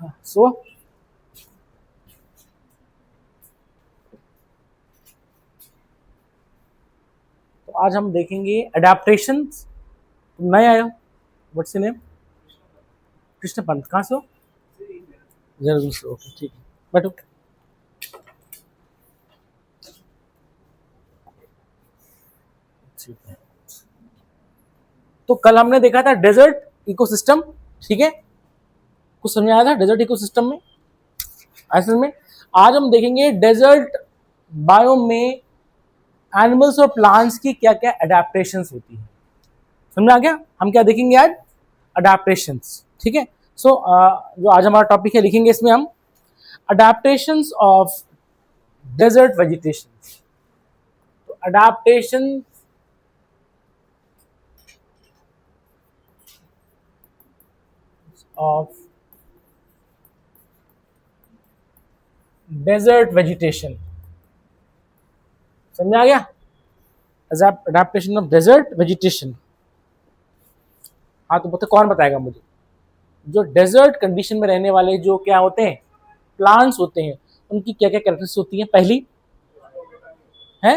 सो तो आज हम देखेंगे अडेप्टेशन। तुम नए आए हो, what's your name? Krishna Pant, कहाँ से हो? देहरादून से, ओके ठीक है, बैठो। ठीक है, तो कल हमने देखा था डेजर्ट इकोसिस्टम, ठीक है, कुछ समझ आया था डेजर्ट इकोसिस्टम में? असल में आज हम देखेंगे डेजर्ट बायोम में एनिमल्स और प्लांट्स की क्या क्या अडेप्टेशंस होती है। समझ आ गया? हम क्या देखेंगे आज? अडेप्टेशंस, ठीक है। सो जो आज हमारा टॉपिक है लिखेंगे इसमें हम अडेप्टेशंस ऑफ डेजर्ट वेजिटेशन। तो अडेप्टेशन ऑफ डेजर्ट वेजिटेशन, समझ आ गया? Adaptation of desert vegetation. हाँ तो बताओ कौन बताएगा मुझे? जो डेजर्ट कंडीशन में रहने वाले जो क्या होते हैं, प्लांट्स होते हैं, उनकी क्या क्या कैरेक्टरिस्टिक्स होती हैं? पहली है,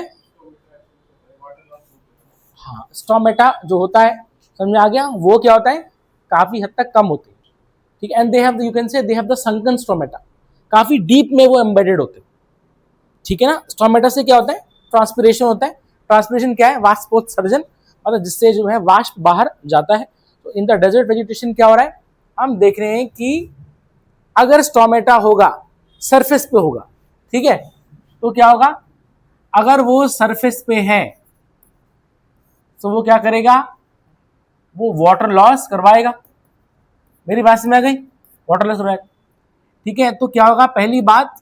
हाँ, स्टोमेटा जो होता है, समझ आ गया, वो क्या होता है, काफी हद तक कम होते हैं, ठीक है। And they have, you can से दे हैव द संकन स्टोमेटा, काफी डीप में वो एम्बेडेड होते हैं, ठीक है ना। स्टोमेटा से क्या होता है, ट्रांसपिरेशन होता है। ट्रांसपिरेशन क्या है? वाष्पोत्सर्जन, मतलब जिससे जो है वाष्प बाहर जाता है। तो इन द डेजर्ट वेजिटेशन क्या हो रहा है, हम देख रहे हैं कि अगर स्टोमेटा होगा, सरफेस पे होगा, ठीक है, तो क्या होगा, अगर वो सरफेस पे है तो वो क्या करेगा, वो वाटर लॉस करवाएगा। मेरी बात में आ गई? वाटर लॉस करवाएगा, ठीक है। तो क्या होगा, पहली बात,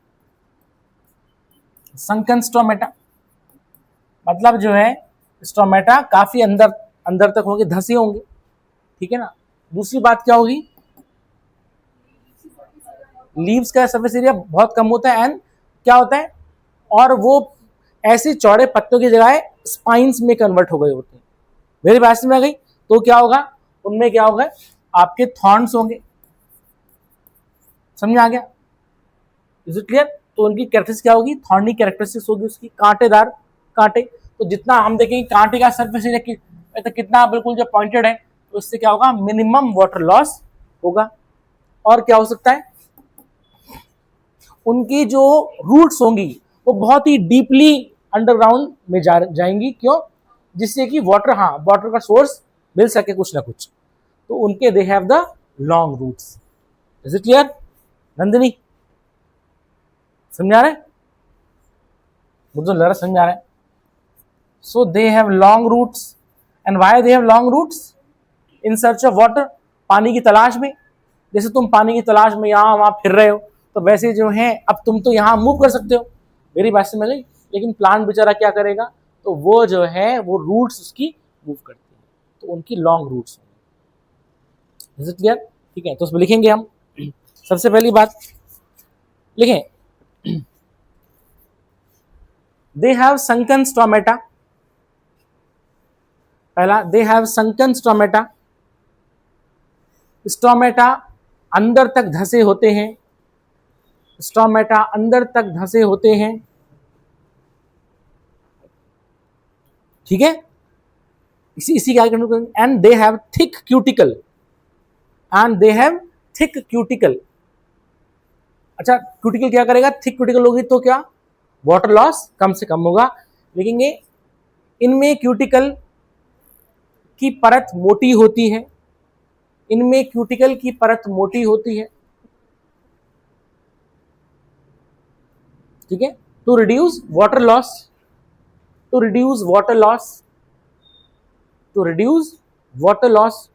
संकन स्टोमेटा, मतलब जो है स्टोमेटा काफी अंदर अंदर तक होंगे, धंसे होंगे, ठीक है ना। दूसरी बात क्या होगी, लीव्स का सरफेस एरिया बहुत कम होता है, एंड क्या होता है, और वो ऐसे चौड़े पत्तों की जगह स्पाइंस में कन्वर्ट हो गए होते हैं। मेरी बात में आ गई? तो क्या होगा, उनमें क्या होगा, आपके थॉर्न्स होंगे, समझ आ गया? Is it clear? तो उनकी कैरेक्टरिस्टिक्स क्या होगी, थॉर्नी कैरेक्टरिस्टिक्स होगी उसकी, कांटेदार कांटे। तो जितना हम देखेंगे कांटे का सरफेस एरिया तो कितना बिल्कुल जो पॉइंटेड है, तो इससे क्या होगा, मिनिमम वाटर लॉस होगा। और क्या हो सकता है, उनकी जो रूट्स होंगी वो बहुत ही डीपली अंडरग्राउंड में जाएंगी, क्यों? जिससे कि वाटर, हाँ, वाटर का सोर्स मिल सके कुछ ना कुछ। तो उनके they have the long roots. Is it clear Nandini? समझ आ रहा है? मुझे लग रहा समझ आ रहा है। So they have long roots, and why they have long roots? In search of water, पानी की तलाश में। जैसे तुम पानी की तलाश में यहाँ वहां फिर रहे हो, तो वैसे जो है अब तुम तो यहाँ मूव कर सकते हो, मेरी बात समझ गई, लेकिन प्लांट बेचारा क्या करेगा, तो वो जो है वो रूट्स उसकी मूव करती है, तो उनकी long roots. Is it clear? ठीक है, तो उसमें लिखेंगे हम सबसे पहली बात लिखें, दे हैव संकन स्टोमेटा। पहला, they have sunken stomata. Stomata अंदर तक धसे होते हैं, स्टोमेटा अंदर तक धसे होते हैं, ठीक है। इसी क्या, and they have thick cuticle, and they have thick cuticle. अच्छा, क्यूटिकल क्या करेगा, थिक क्यूटिकल होगी तो क्या, वाटर लॉस कम से कम होगा। लेकिन ये इनमें क्यूटिकल की परत मोटी होती है, इनमें क्यूटिकल की परत मोटी होती है, ठीक है, to reduce water loss, to reduce water loss, to reduce water loss,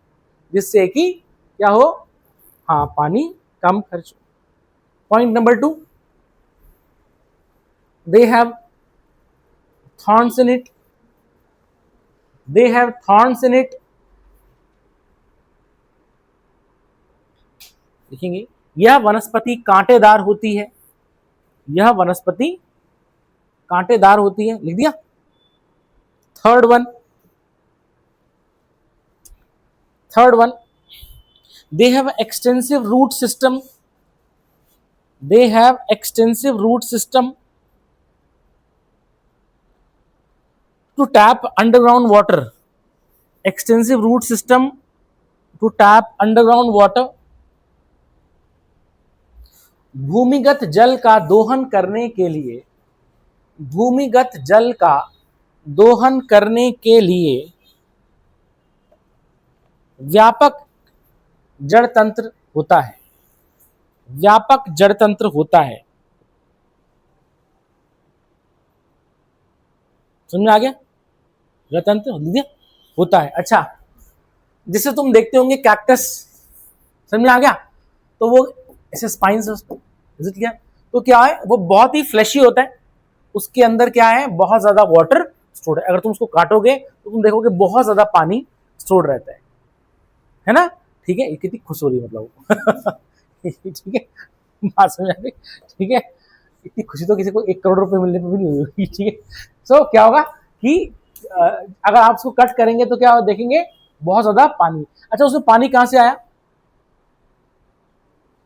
जिससे कि क्या हो, हाँ, पानी कम खर्च हो। Point number 2, they have thorns in it, they have thorns in it। लिखेंगे, यह वनस्पति कांटेदार होती है, यह वनस्पति कांटेदार होती है, लिख दिया। Third one, they have extensive root system, they have extensive root system to tap underground water, extensive root system to tap underground water. भूमिगत जल का दोहन करने के लिए, भूमिगत जल का दोहन करने के लिए व्यापक जड़ तंत्र होता है, व्यापक जड़ तंत्र होता है। समझ में आ गया? जड़ तंत्र होता है। अच्छा, जिसे तुम देखते होंगे कैक्टस, समझ में आ गया? तो वो ऐसे स्पाइन से विजिट किया तो क्या है, वो बहुत ही फ्लैशी होता है, उसके अंदर क्या है, बहुत ज्यादा वाटर स्टोर्ड है। अगर तुम उसको काटोगे तो तुम देखोगे बहुत ज्यादा पानी स्टोर्ड रहता है ना? ठीक है, ये कितनी खुश हो रही है मतलब ठीक है, बात समझ आ गई? ठीक है, इतनी खुशी तो किसी को 1 करोड़ रुपए मिलने पर भी नहीं हुई। ठीक है, सो क्या होगा कि अगर आप उसको कट करेंगे तो क्या देखेंगे, बहुत ज्यादा पानी। अच्छा, उसमें पानी कहां से आया?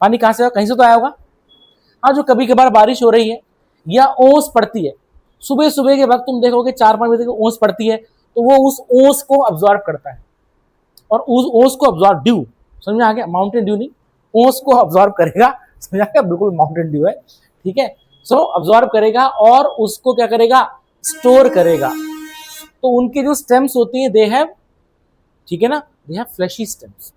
पानी कहां से आया? कहीं से तो आया होगा। हाँ, जो कभी कभार बारिश हो रही है या ओस पड़ती है, सुबह सुबह के वक्त तुम देखोगे 4-5 बजे को ओस पड़ती है, तो वो उस ओस को अब्जॉर्ब करता है, और उस ओस को अब्जॉर्ब, ड्यू, समझ में आ गया? माउंटेन ड्यू नहीं, ओस को अब्जॉर्ब करेगा, समझ आ गया? बिल्कुल माउंटेन ड्यू है। ठीक है, सो अब्जॉर्ब करेगा और उसको क्या करेगा, स्टोर करेगा। तो उनके जो स्टेम्स होती है दे हैव, ठीक है ना, दे हैव फ्लैशी स्टेम्स।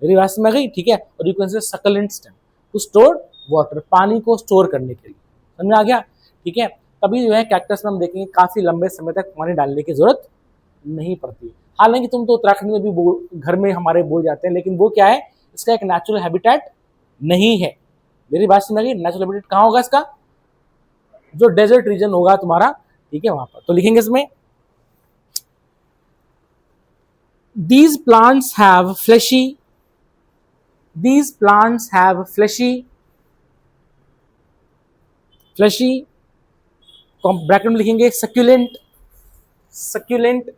मेरी बात में आ गई? ठीक है, और you can say succulent stem to store water, पानी को स्टोर करने के लिए। समझ में आ गया? ठीक है, तभी जो है कैक्टस में हम देखेंगे काफी लंबे समय तक पानी डालने की जरूरत नहीं पड़ती। हालांकि तुम तो उत्तराखंड में भी घर में हमारे बोल जाते हैं, लेकिन वो क्या है, इसका एक नेचुरल हैबिटेट नहीं है। मेरी बात समझ आ गई? नेचुरल हैबिटेट कहाँ होगा इसका? जो डेजर्ट रीजन होगा तुम्हारा, ठीक है, वहां पर। तो लिखेंगे इसमें, these plants have fleshy, these plants have fleshy bracket में लिखेंगे सक्यूलेंट, सक्यूलेंट,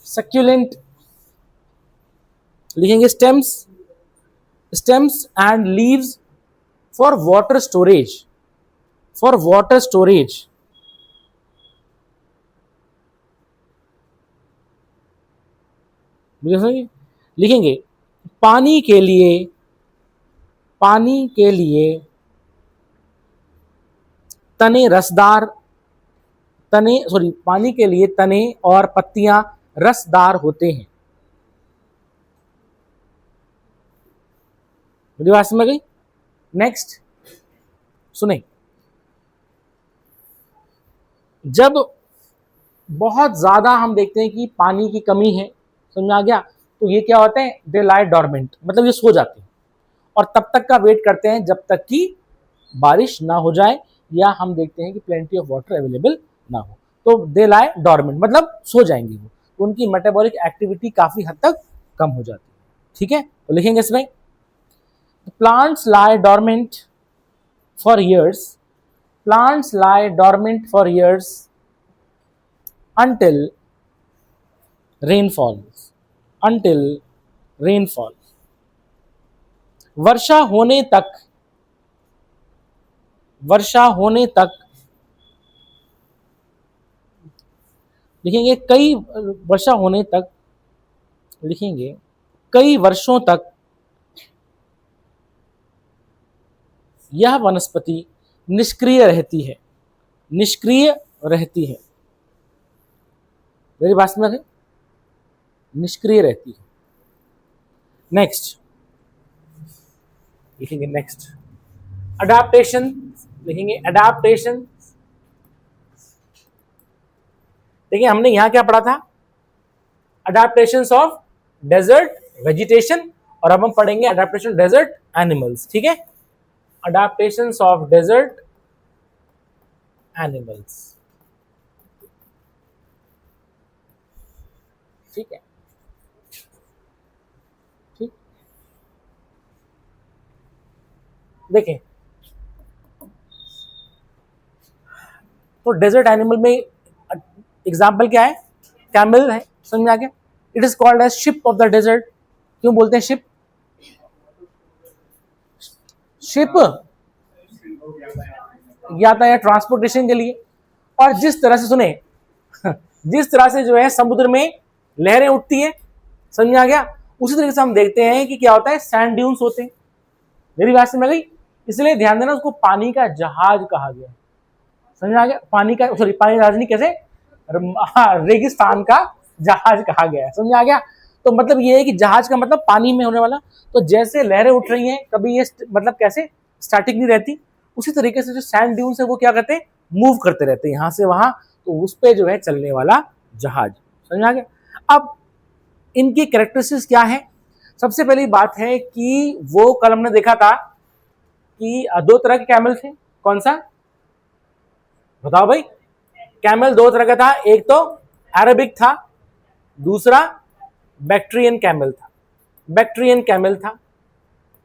सक्यूलेंट लिखेंगे stems, stems and leaves for water storage, for water storage. लिखेंगे पानी के लिए, पानी के लिए तने रसदार, तने, सॉरी, पानी के लिए तने और पत्तियां रसदार होते हैं। मेरी बात समझ गई? नेक्स्ट सुने, जब बहुत ज्यादा हम देखते हैं कि पानी की कमी है, समझ में आ गया, तो ये क्या होते हैं, दे लाई डॉर्मेंट, मतलब ये सो जाते हैं और तब तक का वेट करते हैं जब तक कि बारिश ना हो जाए या हम देखते हैं कि प्लेंटी ऑफ वाटर अवेलेबल ना हो। तो दे लाई डॉर्मेंट मतलब सो जाएंगे वो, तो उनकी मेटाबॉलिक एक्टिविटी काफी हद तक कम हो जाती है। ठीक है, तो लिखेंगे इसमें, plants lie dormant for years, plants lie dormant for years until rain falls, until rain falls। वर्षा होने तक, वर्षा होने तक लिखेंगे कई, वर्षा होने तक लिखेंगे कई वर्षों तक यह वनस्पति निष्क्रिय रहती है, निष्क्रिय रहती है। मेरी बात में निष्क्रिय रहती है। नेक्स्ट लिखेंगे, नेक्स्ट अडाप्टेशन, लिखेंगे अडाप्टेशन। देखिए हमने यहां क्या पढ़ा था, अडाप्टेशंस ऑफ डेजर्ट वेजिटेशन, और अब हम पढ़ेंगे अडाप्टेशन डेजर्ट एनिमल्स। ठीक है, अडाप्टेशंस ऑफ डेजर्ट एनिमल्स। ठीक है, ठीक, देखें तो डेजर्ट एनिमल में एग्जाम्पल क्या है, कैमल है, समझ में आ गया? It is called as ship of the desert. क्यों बोलते हैं शिप? शिप यातायात ट्रांसपोर्टेशन के लिए। और जिस तरह से सुने जिस तरह से जो है समुद्र में लहरें उठती है, समझ में आ गया, उसी तरीके से हम देखते हैं कि क्या होता है, सैंड ड्यून्स होते हैं। मेरी बात समझ में गई? इसलिए ध्यान देना, उसको पानी का जहाज कहा गया। समझ में आ गया? पानी का, सॉरी पानी जहाज नहीं, कैसे, रेगिस्तान का जहाज कहा गया है। समझ में आ गया? तो मतलब ये है कि जहाज का मतलब पानी में होने वाला। तो जैसे लहरें उठ रही हैं, कभी ये मतलब कैसे स्टैटिक नहीं रहती, उसी तरीके से जो सैंड ड्यून्स है वो क्या करते हैं, मूव करते रहते हैं यहाँ से वहां, तो उस पे जो है चलने वाला जहाज। समझ में आ गया? अब इनकी कैरेक्टरिस्टिक्स क्या है? सबसे पहली बात है कि वो कल हमने देखा था कि दो तरह के कैमल थे। कौन सा बताओ भाई? कैमल दो तरह का था, एक तो अरेबिक था, दूसरा बैक्ट्रियन कैमल था। बैक्ट्रियन कैमल था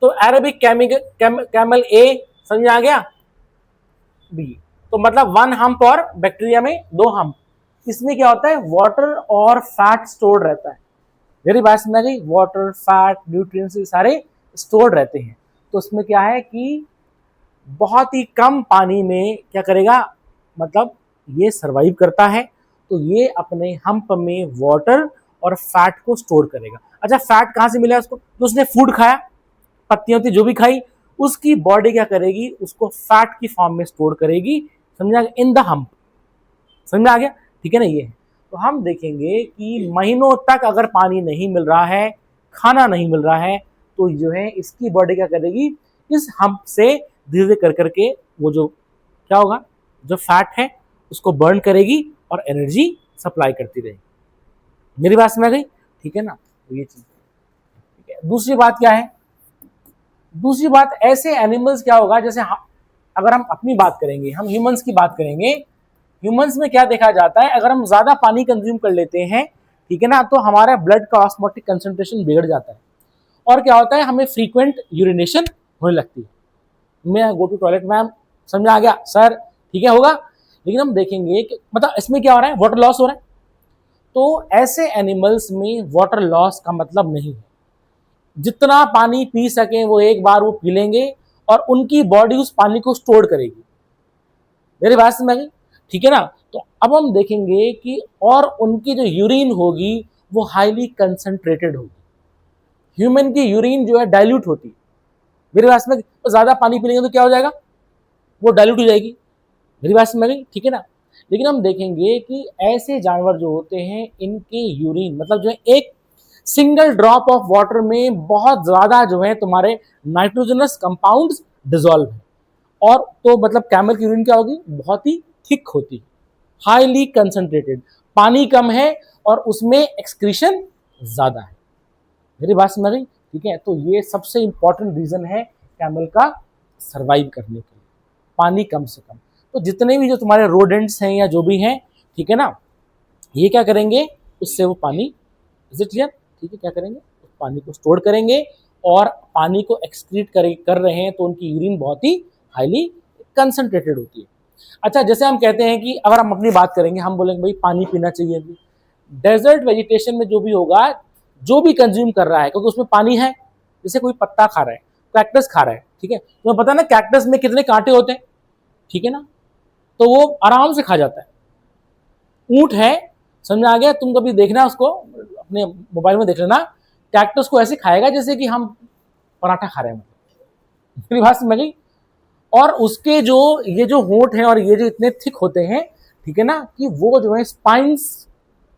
तो अरेबिक कैमल ए, समझ आ गया, बी, तो मतलब वन हम्प, और बैक्टीरिया में दो हम्प। इसमें क्या होता है, वाटर और फैट स्टोर्ड रहता है। मेरी बात समझ गई? वाटर, फैट, न्यूट्रिएंट्स सारे स्टोर्ड रहते हैं। तो उसमें क्या है कि बहुत ही कम पानी में क्या करेगा, मतलब ये सरवाइव करता है। तो ये अपने हम्प में वाटर और फैट को स्टोर करेगा। अच्छा, फैट कहाँ से मिला उसको? तो उसने फूड खाया, पत्तियां होती जो भी खाई, उसकी बॉडी क्या करेगी, उसको फैट की फॉर्म में स्टोर करेगी। समझा? In the hump. समझ में आ गया? ठीक है ना? ये तो हम देखेंगे कि महीनों तक अगर पानी नहीं मिल रहा है, खाना नहीं मिल रहा है, तो जो है इसकी बॉडी क्या करेगी, इस हम्प से धीरे धीरे कर करके वो जो क्या होगा, जो फैट है उसको बर्न करेगी और एनर्जी सप्लाई करती रहेगी। मेरी बात समझ गई? ठीक है ना? तो ये चीज ठीक है। दूसरी बात क्या है? दूसरी बात, ऐसे एनिमल्स क्या होगा, जैसे अगर हम अपनी बात करेंगे, हम ह्यूमंस की बात करेंगे, ह्यूमंस में क्या देखा जाता है, अगर हम ज्यादा पानी कंज्यूम कर लेते हैं, ठीक है ना, तो हमारा ब्लड का ऑस्मोटिक कंसंट्रेशन बिगड़ जाता है और क्या होता है, हमें फ्रीक्वेंट यूरिनेशन होने लगती है। मैं गो टू टॉयलेट मैम, समझ आ गया सर? ठीक है, होगा। लेकिन हम देखेंगे कि मतलब इसमें क्या हो रहा है, वाटर लॉस हो रहा है। तो ऐसे एनिमल्स में वाटर लॉस का मतलब नहीं है, जितना पानी पी सके वो एक बार वो पी लेंगे और उनकी बॉडी उस पानी को स्टोर करेगी। मेरी बात समझ गई? ठीक है ना? तो अब हम देखेंगे कि और उनकी जो यूरिन होगी वो हाईली कंसंट्रेटेड होगी। ह्यूमन की यूरिन जो है डाइल्यूट होती है। मेरी बात समझ? तो ज्यादा पानी पी लेंगे तो क्या हो जाएगा, वो डाइल्यूट हो जाएगी। मेरी बात समझ गई? ठीक है ना? लेकिन हम देखेंगे कि ऐसे जानवर जो होते हैं, इनके यूरिन मतलब जो है एक सिंगल ड्रॉप ऑफ वाटर में बहुत ज्यादा जो है तुम्हारे नाइट्रोजनस कंपाउंड्स डिसॉल्व है। और तो मतलब कैमल की यूरिन क्या होगी, बहुत ही थिक होती है, हाईली कंसंट्रेटेड। पानी कम है और उसमें एक्सक्रीशन ज्यादा है। मेरी बात समझ रही? ठीक है, तो ये सबसे इंपॉर्टेंट रीजन है कैमल का सरवाइव करने के लिए, पानी कम से कम। तो जितने भी जो तुम्हारे रोडेंट्स हैं या जो भी हैं, ठीक है ना, ये क्या करेंगे, उससे वो पानी, इज इट क्लियर? ठीक है, क्या करेंगे, उस पानी को स्टोर करेंगे और पानी को एक्सक्रीट कर रहे हैं तो उनकी यूरिन बहुत ही हाईली कंसंट्रेटेड होती है। अच्छा, जैसे हम कहते हैं कि अगर हम अपनी बात करेंगे, हम बोलेंगे भाई पानी पीना चाहिए अभी। डेजर्ट वेजिटेशन में जो भी होगा, जो भी कंज्यूम कर रहा है, क्योंकि उसमें पानी है, जैसे कोई पत्ता खा रहा है, कैक्टस खा रहा है, ठीक है, तुम्हें पता ना कैक्टस में कितने कांटे होते हैं, ठीक है ना, तो वो आराम से खा जाता है। ऊंट है, समझ आ गया? तुम कभी देखना उसको, अपने मोबाइल में देख लेना, कैक्टस को ऐसे खाएगा जैसे कि हम पराठा खा रहे हैं। मेरी बात समझ गई? और उसके जो ये जो होंठ हैं और ये जो इतने थिक होते हैं, ठीक है ना, कि वो जो है स्पाइंस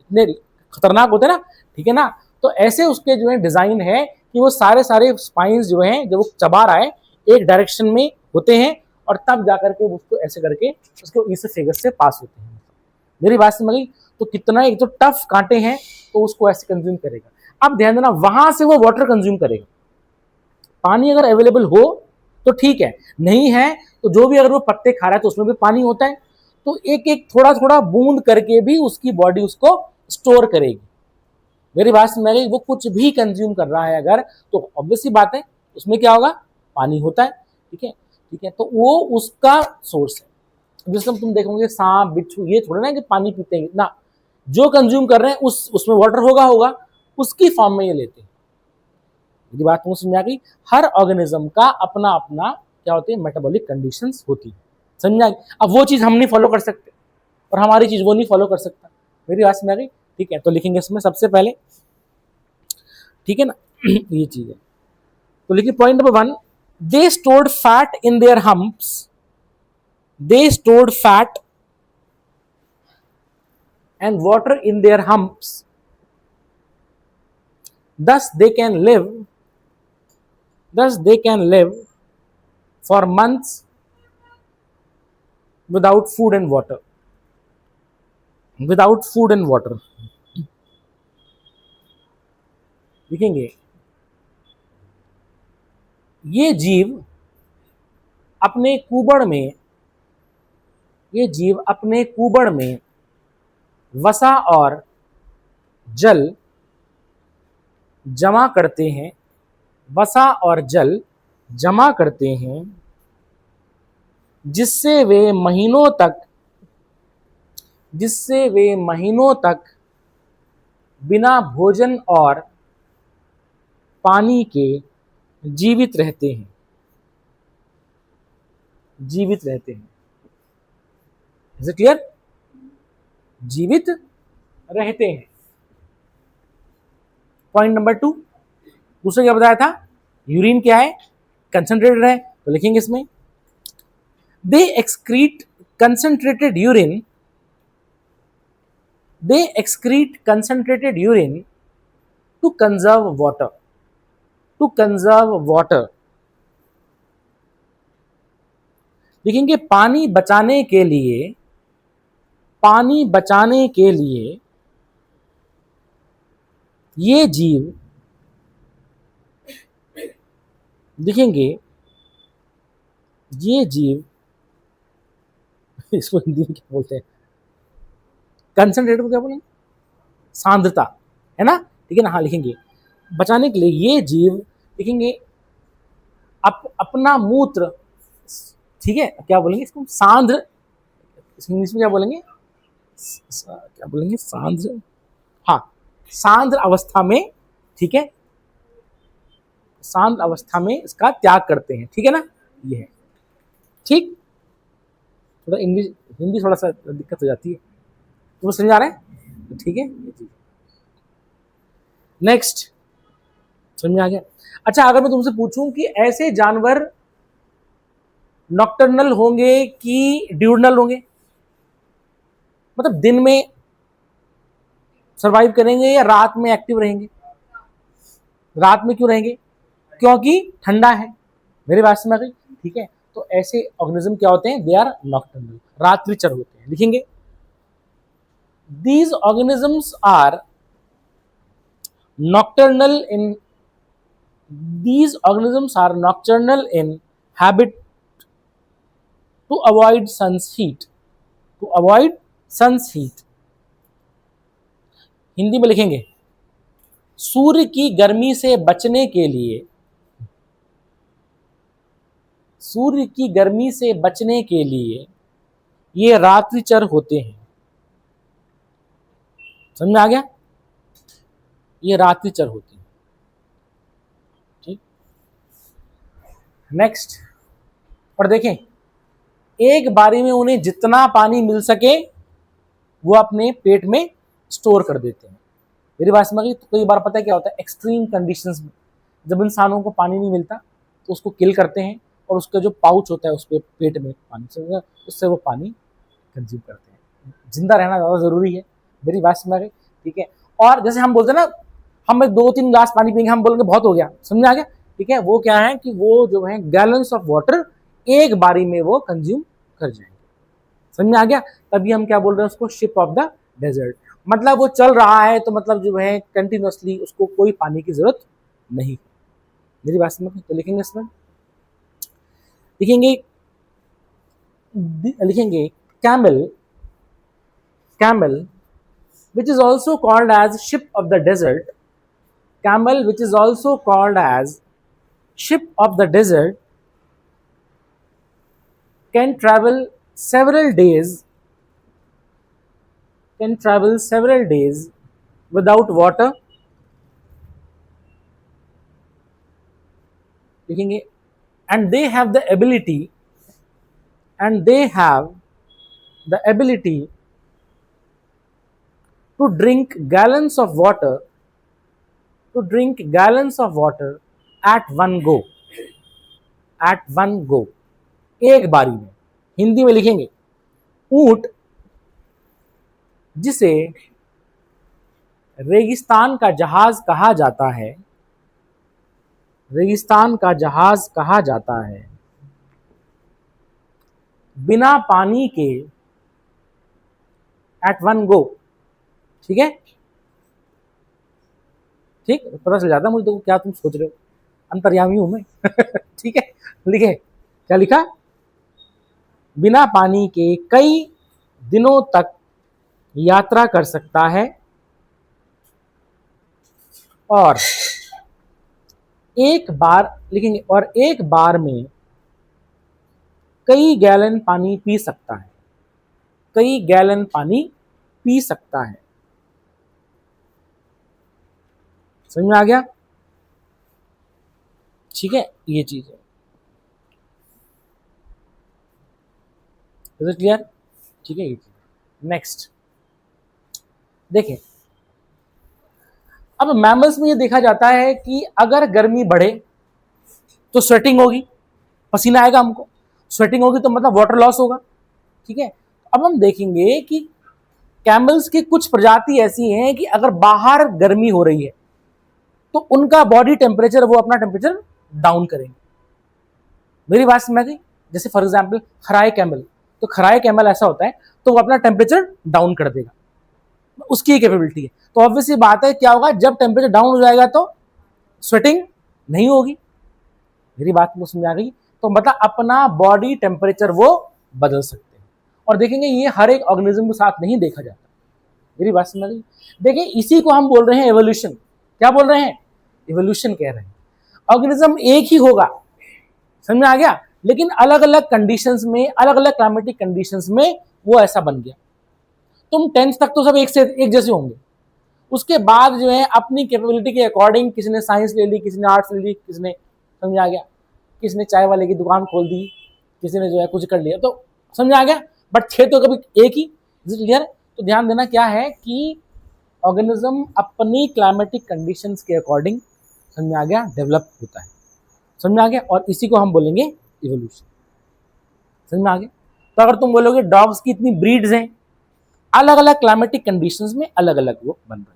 इतने खतरनाक होते हैं ना, ठीक है ना, तो ऐसे उसके जो है डिजाइन है कि वो सारे सारे स्पाइंस जो हैं, जब वो चबा रहा है एक डायरेक्शन में होते हैं और तब जाकर के उसको ऐसे करके उसको ईसोफेगस से पास होते हैं। मेरी बात समझ गई? तो कितना एक तो टफ कांटे हैं, तो उसको ऐसे कंज्यूम करेगा। अब ध्यान देना, वहां से वो वाटर कंज्यूम करेगा। पानी अगर अवेलेबल हो तो ठीक है, नहीं है तो जो भी अगर वो पत्ते खा रहा है तो उसमें भी पानी होता है, तो एक एक थोड़ा थोड़ा बूंद करके भी उसकी बॉडी उसको स्टोर करेगी। मेरी बात समझ गई? वो कुछ भी कंज्यूम कर रहा है अगर, तो ऑब्वियसली बात है उसमें क्या होगा, पानी होता है। ठीक है, ठीक है, तो वो उसका सोर्स है। जैसे तुम देखोगे सांप बिच्छू, ये थोड़ा ना कि पानी पीते हैं ना, जो कंज्यूम कर रहे हैं उसमें वाटर होगा, उसकी फॉर्म में ये लेते हैं। मेरी बात तुमको समझ आ गई? हर ऑर्गेनिज्म का अपना अपना क्या होती है, मेटाबॉलिक कंडीशंस होती है। समझ में आ गई? अब वो चीज़ हम नहीं फॉलो कर सकते और हमारी चीज़ वो नहीं फॉलो कर सकता। मेरी बात समझ आ गई? ठीक है, तो लिखेंगे इसमें सबसे पहले, ठीक है ना, ये चीज़ है। तो लिखिए point number 1, they stored fat in their humps, they stored fat and water in their humps, thus they can live for months without food and water, without food and water। देखेंगे ये जीव अपने कुबड़ में, ये जीव अपने कुबड़ में वसा और जल जमा करते हैं, वसा और जल जमा करते हैं, जिससे वे महीनों तक बिना भोजन और पानी के जीवित रहते हैं, जीवित रहते हैं। Is it clear? जीवित रहते हैं। पॉइंट नंबर 2, दूसरा क्या बताया था, यूरिन क्या है, कंसंट्रेटेड है, तो लिखेंगे इसमें दे excrete concentrated urine, they excrete concentrated urine to conserve water, to conserve water। देखेंगे पानी बचाने के लिए, पानी बचाने के लिए ये जीव, देखेंगे ये जीव, इसको हिंदी में क्या बोलते हैं, कंसंट्रेट को क्या बोलेंगे, सांद्रता, है ना, ठीक है ना, हाँ लिखेंगे बचाने के लिए ये जीव, देखेंगे अपना मूत्र, ठीक है, क्या बोलेंगे इसको, सांद्र, इंग्लिश में क्या बोलेंगे, क्या बोलेंगे, सांद्र, हाँ सांद्र अवस्था में, ठीक है, सांद्र अवस्था में इसका त्याग करते हैं, ठीक है ना, ये है। ठीक, थोड़ा इंग्लिश हिंदी थोड़ा सा दिक्कत हो जाती है, तो समझ आ रहा है, ठीक है। नेक्स्ट, समझ में आ गया? अच्छा, अगर मैं तुमसे पूछूं कि ऐसे जानवर नॉक्टर्नल होंगे कि ड्यूरनल होंगे, मतलब दिन में सरवाइव करेंगे या रात में एक्टिव रहेंगे? रात में क्यों रहेंगे? क्योंकि ठंडा है। मेरे बात में आ गई, ठीक है। तो ऐसे ऑर्गेनिज्म क्या होते हैं, दे आर नॉक्टर्नल, रात्रिचर होते हैं। लिखेंगे these organisms are nocturnal in, these organisms are nocturnal in habit to avoid sun's heat, to avoid sun's heat। Hindi में लिखेंगे सूर्य की गर्मी से बचने के लिए, सूर्य की गर्मी से बचने के लिए ये रात्रिचर होते हैं। समझ में आ गया? ये रात्रिचर होती है। ठीक, नेक्स्ट, और देखें एक बारी में उन्हें जितना पानी मिल सके वो अपने पेट में स्टोर कर देते हैं। मेरी बात समझ गई? तो कई बार पता है क्या होता है, एक्सट्रीम कंडीशंस में जब इंसानों को पानी नहीं मिलता तो उसको किल करते हैं और उसका जो पाउच होता है उसके पेट में पानी से, उससे वो पानी कंज्यूम करते हैं। जिंदा रहना ज़्यादा ज़रूरी है। मेरी बात समझ गई? ठीक है। और जैसे हम बोलते हैं ना, हम 2-3 ग्लास पानी पियेंगे, हम बोलेंगे बहुत हो गया, समझ आ गया? ठीक है, वो क्या है कि वो जो है गैलन्स ऑफ वाटर एक बारी में वो कंज्यूम कर जाएंगे। समझ में आ गया? तभी हम क्या बोल रहे हैं उसको, शिप ऑफ द डेजर्ट। मतलब वो चल रहा है तो मतलब जो है कंटिन्यूसली उसको कोई पानी की जरूरत नहीं। मेरी बात समझ? तो लिखेंगे इसमें, लिखेंगे camel, camel which is also called as ship of the desert, camel which is also called as ship of the desert can travel several days, can travel several days without water। लिखेंगे and they have the ability to drink gallons of water at one go, एक बारी में. हिंदी में लिखेंगे, ऊंट जिसे रेगिस्तान का जहाज कहा जाता है, बिना पानी के एट वन गो. ठीक है, ठीक, पता चल जाता मुझे तो क्या तुम सोच रहे हो, अंतर्यामी हूं मैं. ठीक है, लिखे, क्या लिखा, बिना पानी के कई दिनों तक यात्रा कर सकता है और एक बार लिखेंगे, और एक बार में कई गैलन पानी पी सकता है, समझ में आ गया. ठीक है, ये चीज है. क्लियर. ठीक है, ये चीज. नेक्स्ट देखिए, अब मैमल्स में ये देखा जाता है कि अगर गर्मी बढ़े तो स्वेटिंग होगी, पसीना आएगा हमको, स्वेटिंग होगी तो मतलब वाटर लॉस होगा. ठीक है, अब हम देखेंगे कि कैमल्स की कुछ प्रजाति ऐसी हैं कि अगर बाहर गर्मी हो रही है तो उनका बॉडी टेम्परेचर, वो अपना टेम्परेचर डाउन करेंगे. मेरी बात समझ गई. जैसे फॉर एग्जांपल खराए कैमल, तो खराए कैमल ऐसा होता है तो वो अपना टेम्परेचर डाउन कर देगा, उसकी कैपेबिलिटी है. तो ऑब्वियसली बात है, क्या होगा, जब टेम्परेचर डाउन हो जाएगा तो स्वेटिंग नहीं होगी. मेरी बात को समझ आ गई. तो मतलब अपना बॉडी टेम्परेचर वो बदल सकते हैं. और देखेंगे ये हर एक ऑर्गेनिज्म के साथ नहीं देखा जाता. मेरी बात समझ गई. देखिए, इसी को हम बोल रहे हैं एवोल्यूशन. क्या बोल रहे हैं, इवोल्यूशन कह रहे हैं. ऑर्गेनिज्म एक ही होगा, समझ में आ गया, लेकिन अलग अलग कंडीशंस में, अलग अलग क्लाइमेटिक कंडीशंस में वो ऐसा बन गया. तुम 10th तक तो सब एक जैसे होंगे, उसके बाद जो है अपनी कैपेबिलिटी के अकॉर्डिंग, किसी ने साइंस ले ली, किसी ने आर्ट्स ले ली, किसी ने, समझ आ गया, किसी ने चाय वाले की दुकान खोल दी, किसी ने जो है कुछ कर लिया, तो समझ आ गया. बट थे तो कभी एक ही. क्लियर. तो ध्यान देना क्या है कि ऑर्गेनिज्म अपनी क्लाइमेटिक कंडीशंस के अकॉर्डिंग, समझ में आ गया, डेवलप होता है. समझ में आ गया. और इसी को हम बोलेंगे इवोल्यूशन. समझ में आ गया. तो अगर तुम बोलोगे डॉग्स की इतनी ब्रीड्स हैं, अलग अलग क्लाइमेटिक कंडीशंस में अलग अलग वो बन रहे हैं.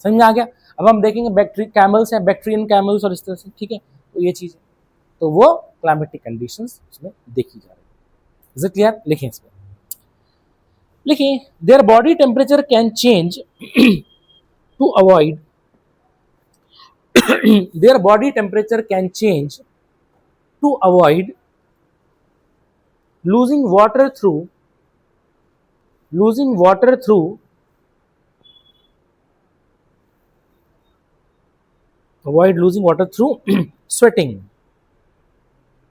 समझ में आ गया. अब हम देखेंगे कैमल्स हैं, बैक्टीरियन कैमल्स और इस तरह से. ठीक है, तो ये चीज है, तो वो क्लाइमेटिक कंडीशंस उसमें देखी जा रही है. Is it clear. लिखें इसमें, लिखिए, their body temperature can change to avoid their body temperature can change to avoid losing water through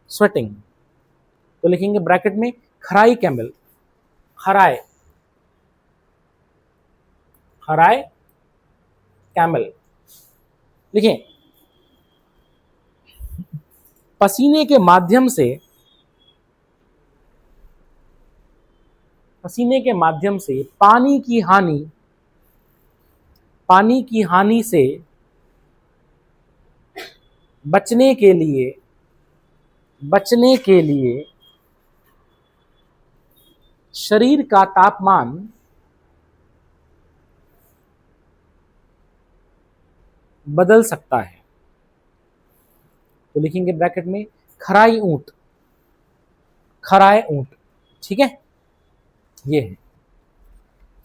sweating. तो लिखेंगे ब्रैकेट में खराई कैमल, खराए कैमल. लिखें, पसीने के माध्यम से पानी की हानि से बचने के लिए शरीर का तापमान बदल सकता है. तो लिखेंगे ब्रैकेट में खराए ऊंट. ठीक है, ये है.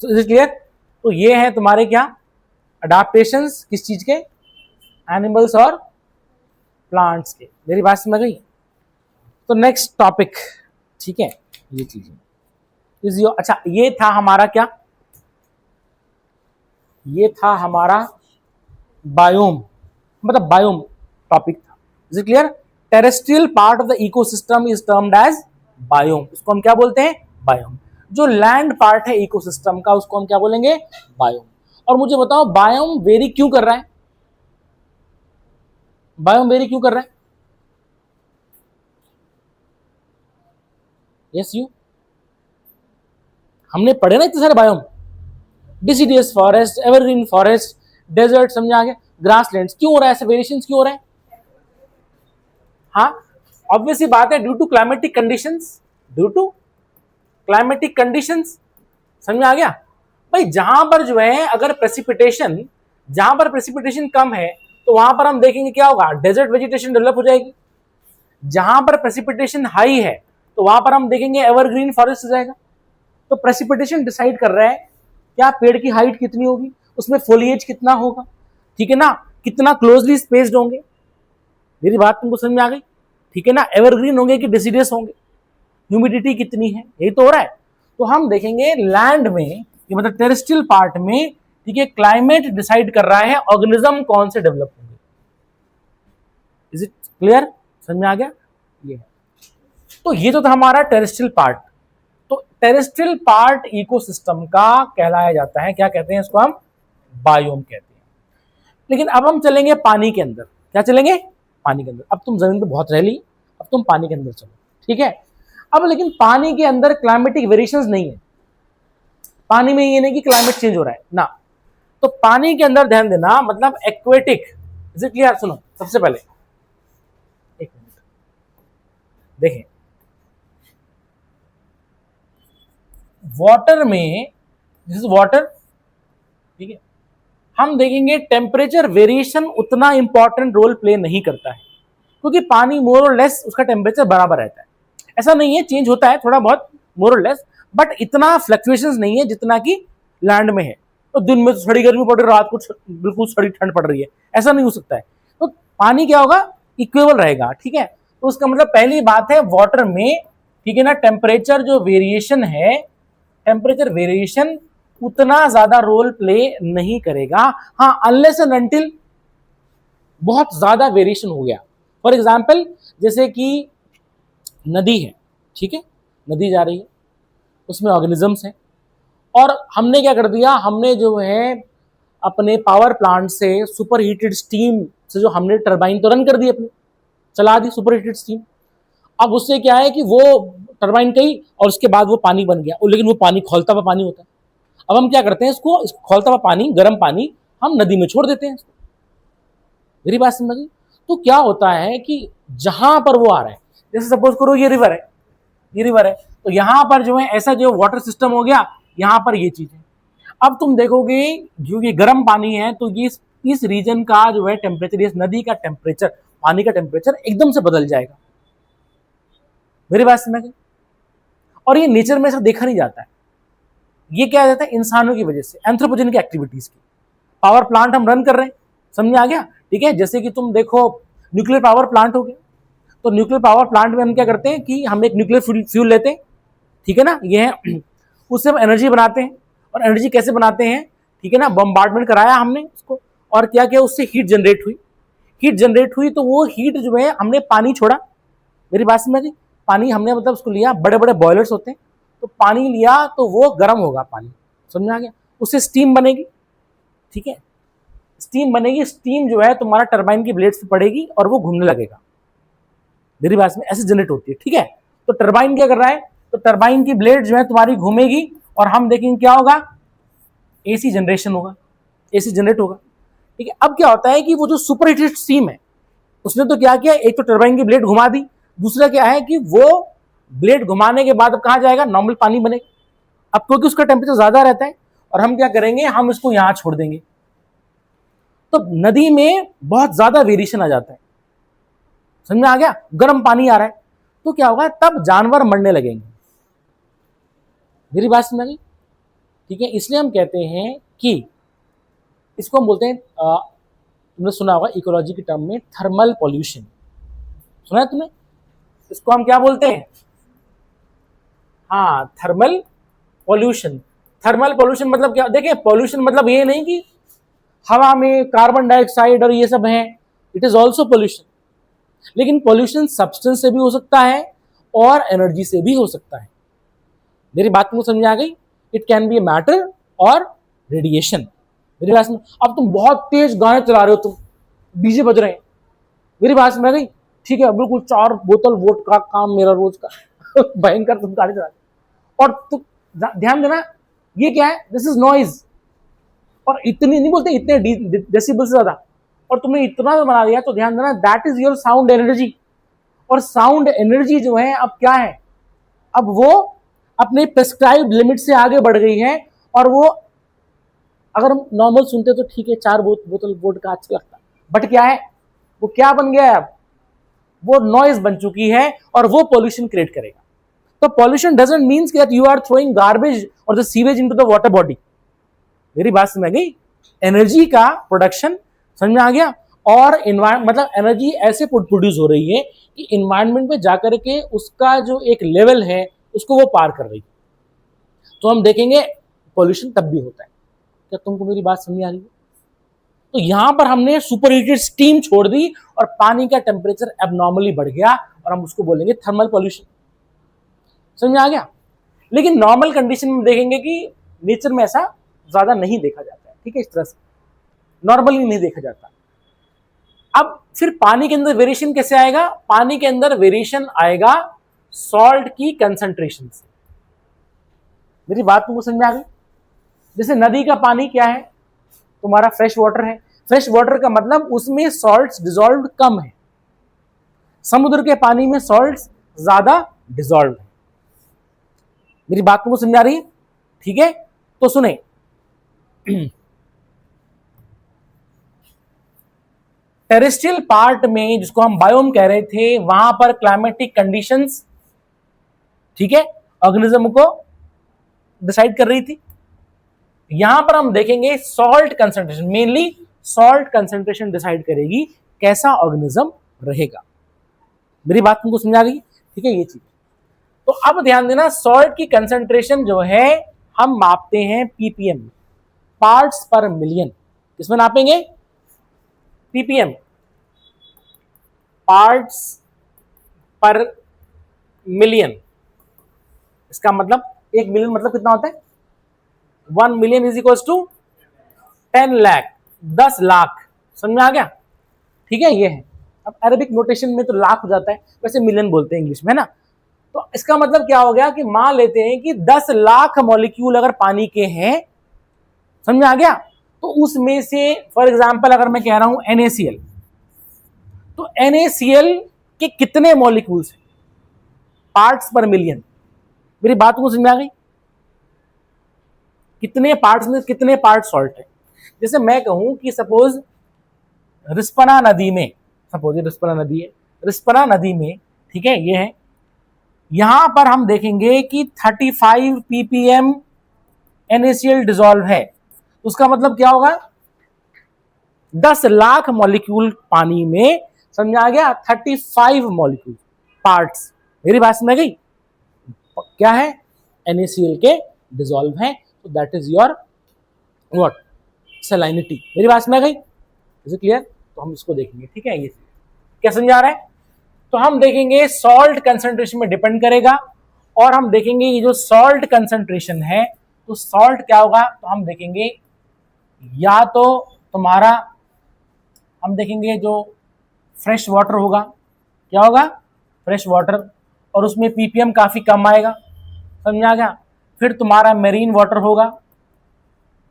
तो इज इट क्लियर. तो ये है तुम्हारे क्या अडाप्टेशंस, किस चीज के, एनिमल्स और प्लांट्स के. मेरी बात समझ गई. तो नेक्स्ट टॉपिक. ठीक है, ये चीज इज योर. अच्छा, ये था हमारा क्या, ये था हमारा बायोम, मतलब बायोम टॉपिक था. Is it clear. Terrestrial part of the ecosystem is termed as biome. उसको हम क्या बोलते हैं, बायोम. जो लैंड पार्ट है इकोसिस्टम का, उसको हम क्या बोलेंगे, बायोम. और मुझे बताओ, बायोम वेरी क्यों कर रहा है, यस यू, हमने पढ़े ना इतने सारे biome, deciduous forest, evergreen forest, desert, समझ आ गया, ग्रासलैंड्स। क्यों हो रहा है ऐसे, वेरिएशंस क्यों हो रहे हैं? हाँ, ऑब्वियसली बात है, due to climatic conditions, due to climatic conditions, समझ में आ गया भाई। जहां पर जो है अगर प्रेसिपिटेशन, जहां पर प्रेसिपिटेशन कम है तो वहां पर हम देखेंगे क्या होगा, डेजर्ट वेजिटेशन डेवलप हो जाएगी। जहां पर प्रेसिपिटेशन हाई है तो वहां पर हम देखेंगे एवरग्रीन फॉरेस्ट हो जाएगा। तो प्रेसिपिटेशन डिसाइड कर रहा है क्या पेड़ की हाइट कितनी होगी, उसमें फोलिएज कितना होगा, ठीक है ना, कितना क्लोजली स्पेस्ड होंगे। मेरी बात तुमको समझ में आ गई, ठीक है ना, एवरग्रीन होंगे कि डिसीडियस होंगे, ह्यूमिडिटी कितनी है, यही तो हो रहा है। तो हम देखेंगे लैंड में, ये मतलब टेरेस्ट्रियल पार्ट में, ठीक है, क्लाइमेट डिसाइड कर रहा है ऑर्गेनिज्म कौन से डेवलप होंगे। इज इट क्लियर, समझ में आ गया? ये तो ये तो था हमारा टेरेस्ट्रियल पार्ट। तो टेरेस्ट्रियल पार्ट इकोसिस्टम का कहलाया जाता है, क्या कहते हैं इसको हम, बायोम कहते हैं। लेकिन अब हम चलेंगे पानी के अंदर, क्या चलेंगे, पानी के अंदर। अब तुम जमीन पे बहुत रह ली, अब तुम पानी के अंदर चलो, ठीक है। अब लेकिन पानी के अंदर क्लाइमेटिक वेरिएशंस नहीं है, पानी में ये नहीं कि क्लाइमेट चेंज हो रहा है ना। तो पानी के अंदर ध्यान देना, मतलब एक्वेटिक, इज इट क्लियर? सुनो सबसे पहले एक मिनट देखें, वाटर में, दिस इज वाटर, ठीक है, हम देखेंगे टेम्परेचर वेरिएशन उतना इंपॉर्टेंट रोल प्ले नहीं करता है, क्योंकि पानी मोर और लेस उसका टेम्परेचर बराबर रहता है। ऐसा नहीं है, चेंज होता है थोड़ा बहुत मोर और लेस, बट इतना फ्लक्चुएशंस नहीं है जितना कि लैंड में है। तो दिन में तो सड़ी गर्मी पड़ रही है, रात को बिल्कुल सड़ी ठंड पड़ रही है, ऐसा नहीं हो सकता है। तो पानी क्या होगा, इक्वेबल रहेगा, ठीक है। तो उसका मतलब पहली बात है वाटर में, ठीक है ना, टेम्परेचर जो वेरिएशन है, टेम्परेचर वेरिएशन उतना ज्यादा रोल प्ले नहीं करेगा। हाँ, अनलेस एंड अनटिल बहुत ज्यादा वेरिएशन हो गया। फॉर एग्जाम्पल जैसे कि नदी है, ठीक है, नदी जा रही है, उसमें ऑर्गेनिजम्स हैं, और हमने क्या कर दिया, हमने जो है अपने पावर प्लांट से सुपर हीटेड स्टीम से जो हमने टरबाइन तो रन कर दी, अपनी चला दी सुपर हीटेड स्टीम। अब उससे क्या है कि वो टरबाइन गई और उसके बाद वो पानी बन गया, लेकिन वो पानी खौलता हुआ पानी होता है। अब हम क्या करते हैं, इसको खौलता हुआ पानी, गर्म पानी हम नदी में छोड़ देते हैं। मेरी बात समझिए। तो क्या होता है कि जहां पर वो आ रहा है, जैसे सपोज करो ये रिवर है, ये रिवर है, तो यहां पर जो है ऐसा जो वाटर सिस्टम हो गया, यहां पर ये चीज है। अब तुम देखोगे जो ये गर्म पानी है, तो ये इस रीजन का जो है टेम्परेचर, इस नदी का टेम्परेचर, पानी का टेम्परेचर एकदम से बदल जाएगा। मेरी बात समझ गई? और ये नेचर में ऐसा देखा नहीं जाता है। ये क्या जाता है, इंसानों की वजह से, एंथ्रोपोजेनिक एक्टिविटीज की। पावर प्लांट हम रन कर रहे हैं, समझ में आ गया, ठीक है। जैसे कि तुम देखो न्यूक्लियर पावर प्लांट हो गया, तो न्यूक्लियर पावर प्लांट में हम क्या करते हैं कि हम एक न्यूक्लियर फ्यूल लेते हैं, ठीक है ना, ये है, उससे हम एनर्जी बनाते हैं। और एनर्जी कैसे बनाते हैं, ठीक है ना, बम्बार्डमेंट कराया हमने उसको, और क्या किया, उससे हीट जनरेट हुई, हीट जनरेट हुई, तो वो हीट जो है हमने पानी छोड़ा। मेरी बात समझ में, पानी हमने मतलब उसको लिया, बड़े बड़े बॉयलर्स होते हैं, तो पानी लिया तो वो गर्म होगा पानी, समझ में आ गया, उससे स्टीम बनेगी, ठीक है, स्टीम बनेगी। स्टीम जो है तुम्हारा टरबाइन की ब्लेड्स पे पड़ेगी और वो घूमने लगेगा। मेरी बात में ऐसे जनरेट होती है, ठीक है। तो टरबाइन क्या कर रहा है, तो टरबाइन की ब्लेड जो है तुम्हारी घूमेगी, और हम देखेंगे क्या होगा, एसी जनरेशन होगा, एसी जनरेट होगा, ठीक है। अब क्या होता है कि वो जो सुपर हीटेड स्टीम है, उसने तो क्या किया, एक तो टरबाइन की ब्लेड घुमा दी, दूसरा क्या है कि वो ब्लेड घुमाने के बाद अब कहां जाएगा, नॉर्मल पानी बनेगा। अब क्योंकि उसका टेम्परेचर ज्यादा रहता है, और हम क्या करेंगे, हम इसको यहां छोड़ देंगे, तो नदी में बहुत ज्यादा वेरिएशन आ जाता है, समझ में आ गया, गर्म पानी आ रहा है, तो क्या होगा, तब जानवर मरने लगेंगे। मेरी बात समझ गई, ठीक है। इसलिए हम कहते हैं कि इसको हम बोलते हैं, तुमने सुना होगा इकोलॉजी के टर्म में, थर्मल पॉल्यूशन, सुना है तुमने? इसको हम क्या बोलते हैं, हाँ, थर्मल पॉल्यूशन। थर्मल पॉल्यूशन मतलब क्या, देखिए पॉल्यूशन मतलब ये नहीं कि हवा में कार्बन डाइऑक्साइड और ये सब है, इट इज ऑल्सो पॉल्यूशन। लेकिन पॉल्यूशन सब्सटेंस से भी हो सकता है और एनर्जी से भी हो सकता है। मेरी बात को समझ आ गई, इट कैन बी मैटर और रेडिएशन। मेरी बात में, अब तुम बहुत तेज गाने चला रहे हो, तुम डीजे बज रहे हैं, मेरी बात समझ आ गई, ठीक है, बिल्कुल 4 बोतल वोट का काम मेरा रोज का भयंकर तुम गाड़ी चला, और तुम ध्यान देना ये क्या है, दिस इज नॉइज, और इतनी नहीं बोलते, इतने डेसिबल से ज्यादा, और तुमने इतना बना दिया, तो ध्यान देना that is your sound energy. और साउंड एनर्जी जो है अब क्या है, अब वो अपने प्रेस्क्राइब्ड लिमिट से आगे बढ़ गई है, और वो अगर हम नॉर्मल सुनते तो ठीक है, 4 बोतल वोडका अच्छा लगता, बट क्या है, वो क्या बन गया है अब, वो नॉइज बन चुकी है, और वो पॉल्यूशन क्रिएट करेगा। तो pollution doesn't means that you are throwing garbage और the sewage into the water body. मेरी बात समझ गई, एनर्जी का प्रोडक्शन समझ में आ गया, और एनवायरमेंट मतलब एनर्जी ऐसे प्रोड्यूस हो रही है कि एनवायरमेंट में जाकर के उसका जो एक लेवल है उसको वो पार कर रही है। तो हम देखेंगे पॉल्यूशन तब भी होता है। क्या तुमको मेरी बात समझ आ रही है? तो यहां पर हमने सुपर हीटेड स्टीम छोड़ दी और पानी का टेम्परेचर एबनॉर्मली बढ़ गया, और हम उसको बोलेंगे थर्मल पॉल्यूशन। समझ में आ गया? लेकिन नॉर्मल कंडीशन में देखेंगे कि नेचर में ऐसा ज्यादा नहीं देखा जाता है, ठीक है, इस तरह से नॉर्मली नहीं देखा जाता। अब फिर पानी के अंदर वेरिएशन कैसे आएगा? पानी के अंदर वेरिएशन आएगा सॉल्ट की कंसंट्रेशन से। मेरी बात तुमको समझ में आ गई? जैसे नदी का पानी क्या है, तुम्हारा फ्रेश वाटर है, फ्रेश वाटर का मतलब उसमें सॉल्ट्स डिसॉल्व कम है, समुद्र के पानी में सॉल्ट्स ज्यादा डिसॉल्व है। मेरी बात तुमको समझ आ रही है? ठीक है, तो सुने टेरेस्ट्रियल पार्ट में जिसको हम बायोम कह रहे थे, वहां पर क्लाइमेटिक कंडीशंस, ठीक है, ऑर्गेनिज्म को डिसाइड कर रही थी। यहां पर हम देखेंगे salt concentration, mainly salt concentration decide करेगी कैसा ऑर्गेनिज्म रहेगा। मेरी बात तुमको समझ आ गई? ठीक है, ये चीज। तो अब ध्यान देना, सॉल्ट की कंसंट्रेशन जो है हम मापते हैं पीपीएम, पार्ट्स पर मिलियन। किसमें नापेंगे? PPM, parts per million. इसका मतलब 1 मिलियन मतलब कितना होता है? 1 million is equal to 10 lakh, 10 lakh. समझ में आ गया? ठीक है, ये है। अब अरेबिक नोटेशन में तो लाख हो जाता है, वैसे मिलियन बोलते हैं इंग्लिश में, है ना। तो इसका मतलब क्या हो गया कि मान लेते हैं कि 10 लाख मॉलिक्यूल अगर पानी के हैं, समझ में आ गया, तो उसमें से फॉर एग्जांपल अगर मैं कह रहा हूं NaCl, तो NaCl के कितने मॉलिक्यूल्स हैं? Parts per million. मेरी बात को समझ में आ गई? कितने पार्ट्स में कितने पार्ट सॉल्ट है? जैसे मैं कहूं कि सपोज रिस्पना नदी में, सपोज ये रिस्पना नदी है, रिस्पना नदी में, ठीक है, ये है, यहां पर हम देखेंगे कि 35 ppm NaCl डिसॉल्व है। उसका मतलब क्या होगा? 10 लाख मॉलिक्यूल पानी में, समझ आ गया, 35 मॉलिक्यूल पार्ट्स। मेरी बात समझ गई? क्या है? NaCl के डिसॉल्व है, तो that is your what? Salinity. मेरी बात समझ गई? Is it clear? तो हम इसको देखेंगे, ठीक है, ये क्या समझा रहा है? तो हम देखेंगे सॉल्ट कंसंट्रेशन में डिपेंड करेगा, और हम देखेंगे ये जो सॉल्ट कंसंट्रेशन है, तो सॉल्ट क्या होगा, तो हम देखेंगे या तो तुम्हारा, हम देखेंगे जो फ्रेश वाटर होगा, क्या होगा? फ्रेश वाटर, और उसमें पीपीएम काफी कम आएगा, समझ आ गया। फिर तुम्हारा मेरीन वाटर होगा,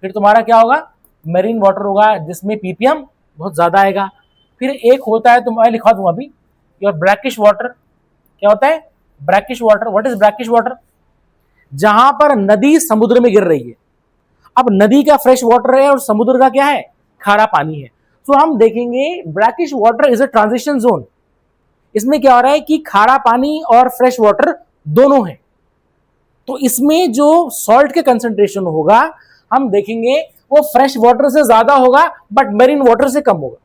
फिर तुम्हारा क्या होगा? मेरीन वाटर होगा जिसमें पीपीएम बहुत ज्यादा आएगा। फिर एक होता है, तुम्हारा लिखा दूं अभी, योर ब्रैकिश वाटर। क्या होता है? Brackish water. What is brackish water? जहां पर नदी समुद्र में गिर रही है। अब नदी का फ्रेश वाटर है और समुद्र का क्या है? खारा पानी है। तो हम देखेंगे brackish water is a transition zone. इसमें क्या हो रहा है कि खारा पानी और फ्रेश वाटर दोनों है। तो इसमें जो सॉल्ट के कंसंट्रेशन होगा, हम देखेंगे वो फ्रेश वाटर से ज्यादा होगा, बट मेरीन वाटर से कम होगा।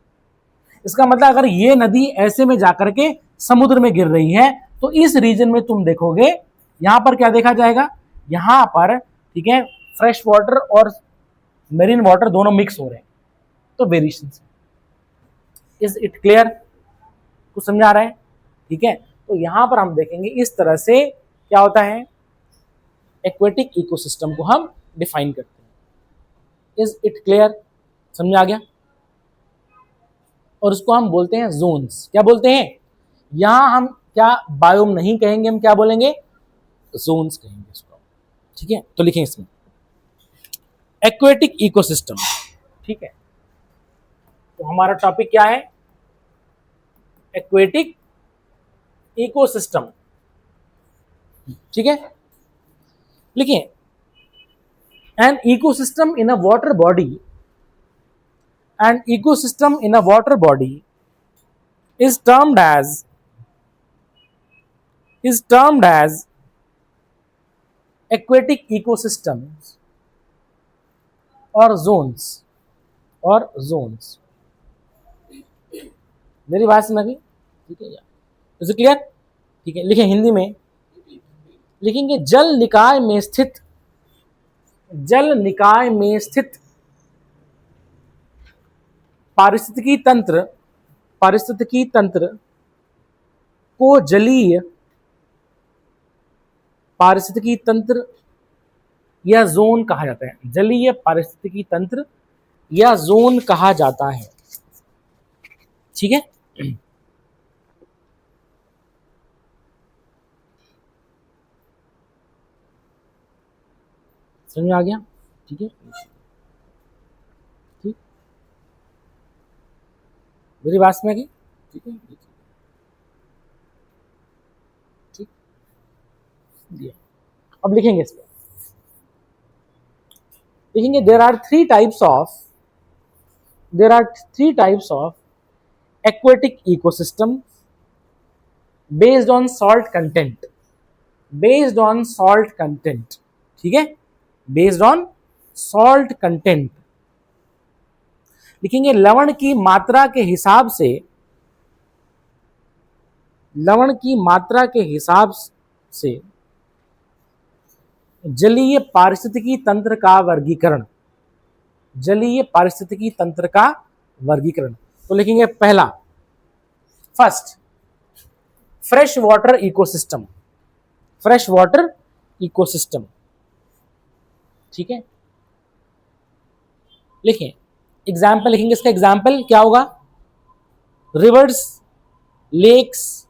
इसका मतलब अगर ये नदी ऐसे में जाकर के समुद्र में गिर रही है, तो इस रीजन में तुम देखोगे यहां पर क्या देखा जाएगा? यहां पर, ठीक है, फ्रेश वाटर और मेरीन वाटर दोनों मिक्स हो रहे हैं, तो वेरिएशन। Is it clear? कुछ समझ आ रहा है? ठीक है, तो यहां पर हम देखेंगे इस तरह से क्या होता है, एक्वेटिक इकोसिस्टम को हम डिफाइन करते हैं। Is it clear? समझ आ गया? और उसको हम बोलते हैं जोन्स। क्या बोलते हैं? यहां हम क्या बायोम नहीं कहेंगे, हम क्या बोलेंगे? जोन्स कहेंगे इसको, ठीक है। तो लिखें इसमें एक्वेटिक इकोसिस्टम, ठीक है। तो हमारा टॉपिक क्या है? एक्वेटिक इकोसिस्टम, ठीक है। लिखिए an ecosystem in a water body, an ecosystem in a water body is termed as aquatic ecosystems or zones। मेरी बात समझ गई? ठीक है, इज इट क्लियर? ठीक है, लिखें हिंदी में, लिखेंगे जल निकाय में स्थित पारिस्थितिकी तंत्र को जलीय पारिस्थितिकी तंत्र या जोन कहा जाता है। जलीय पारिस्थितिकी तंत्र या जोन कहा जाता है, ठीक है। समझ में आ गया? ठीक है, ठीक, मेरी बात में आ गई? ठीक है, ठीक, अब लिखेंगे इसमें, लिखेंगे there are three types of aquatic ecosystem based on salt content, ठीक है, based on salt content। लिखेंगे लवण की मात्रा के हिसाब से जलीय पारिस्थितिकी तंत्र का वर्गीकरण। तो लिखेंगे पहला, फर्स्ट फ्रेश वाटर इकोसिस्टम, ठीक है। लिखें एग्जाम्पल, लिखेंगे इसका एग्जाम्पल क्या होगा? Rivers, lakes,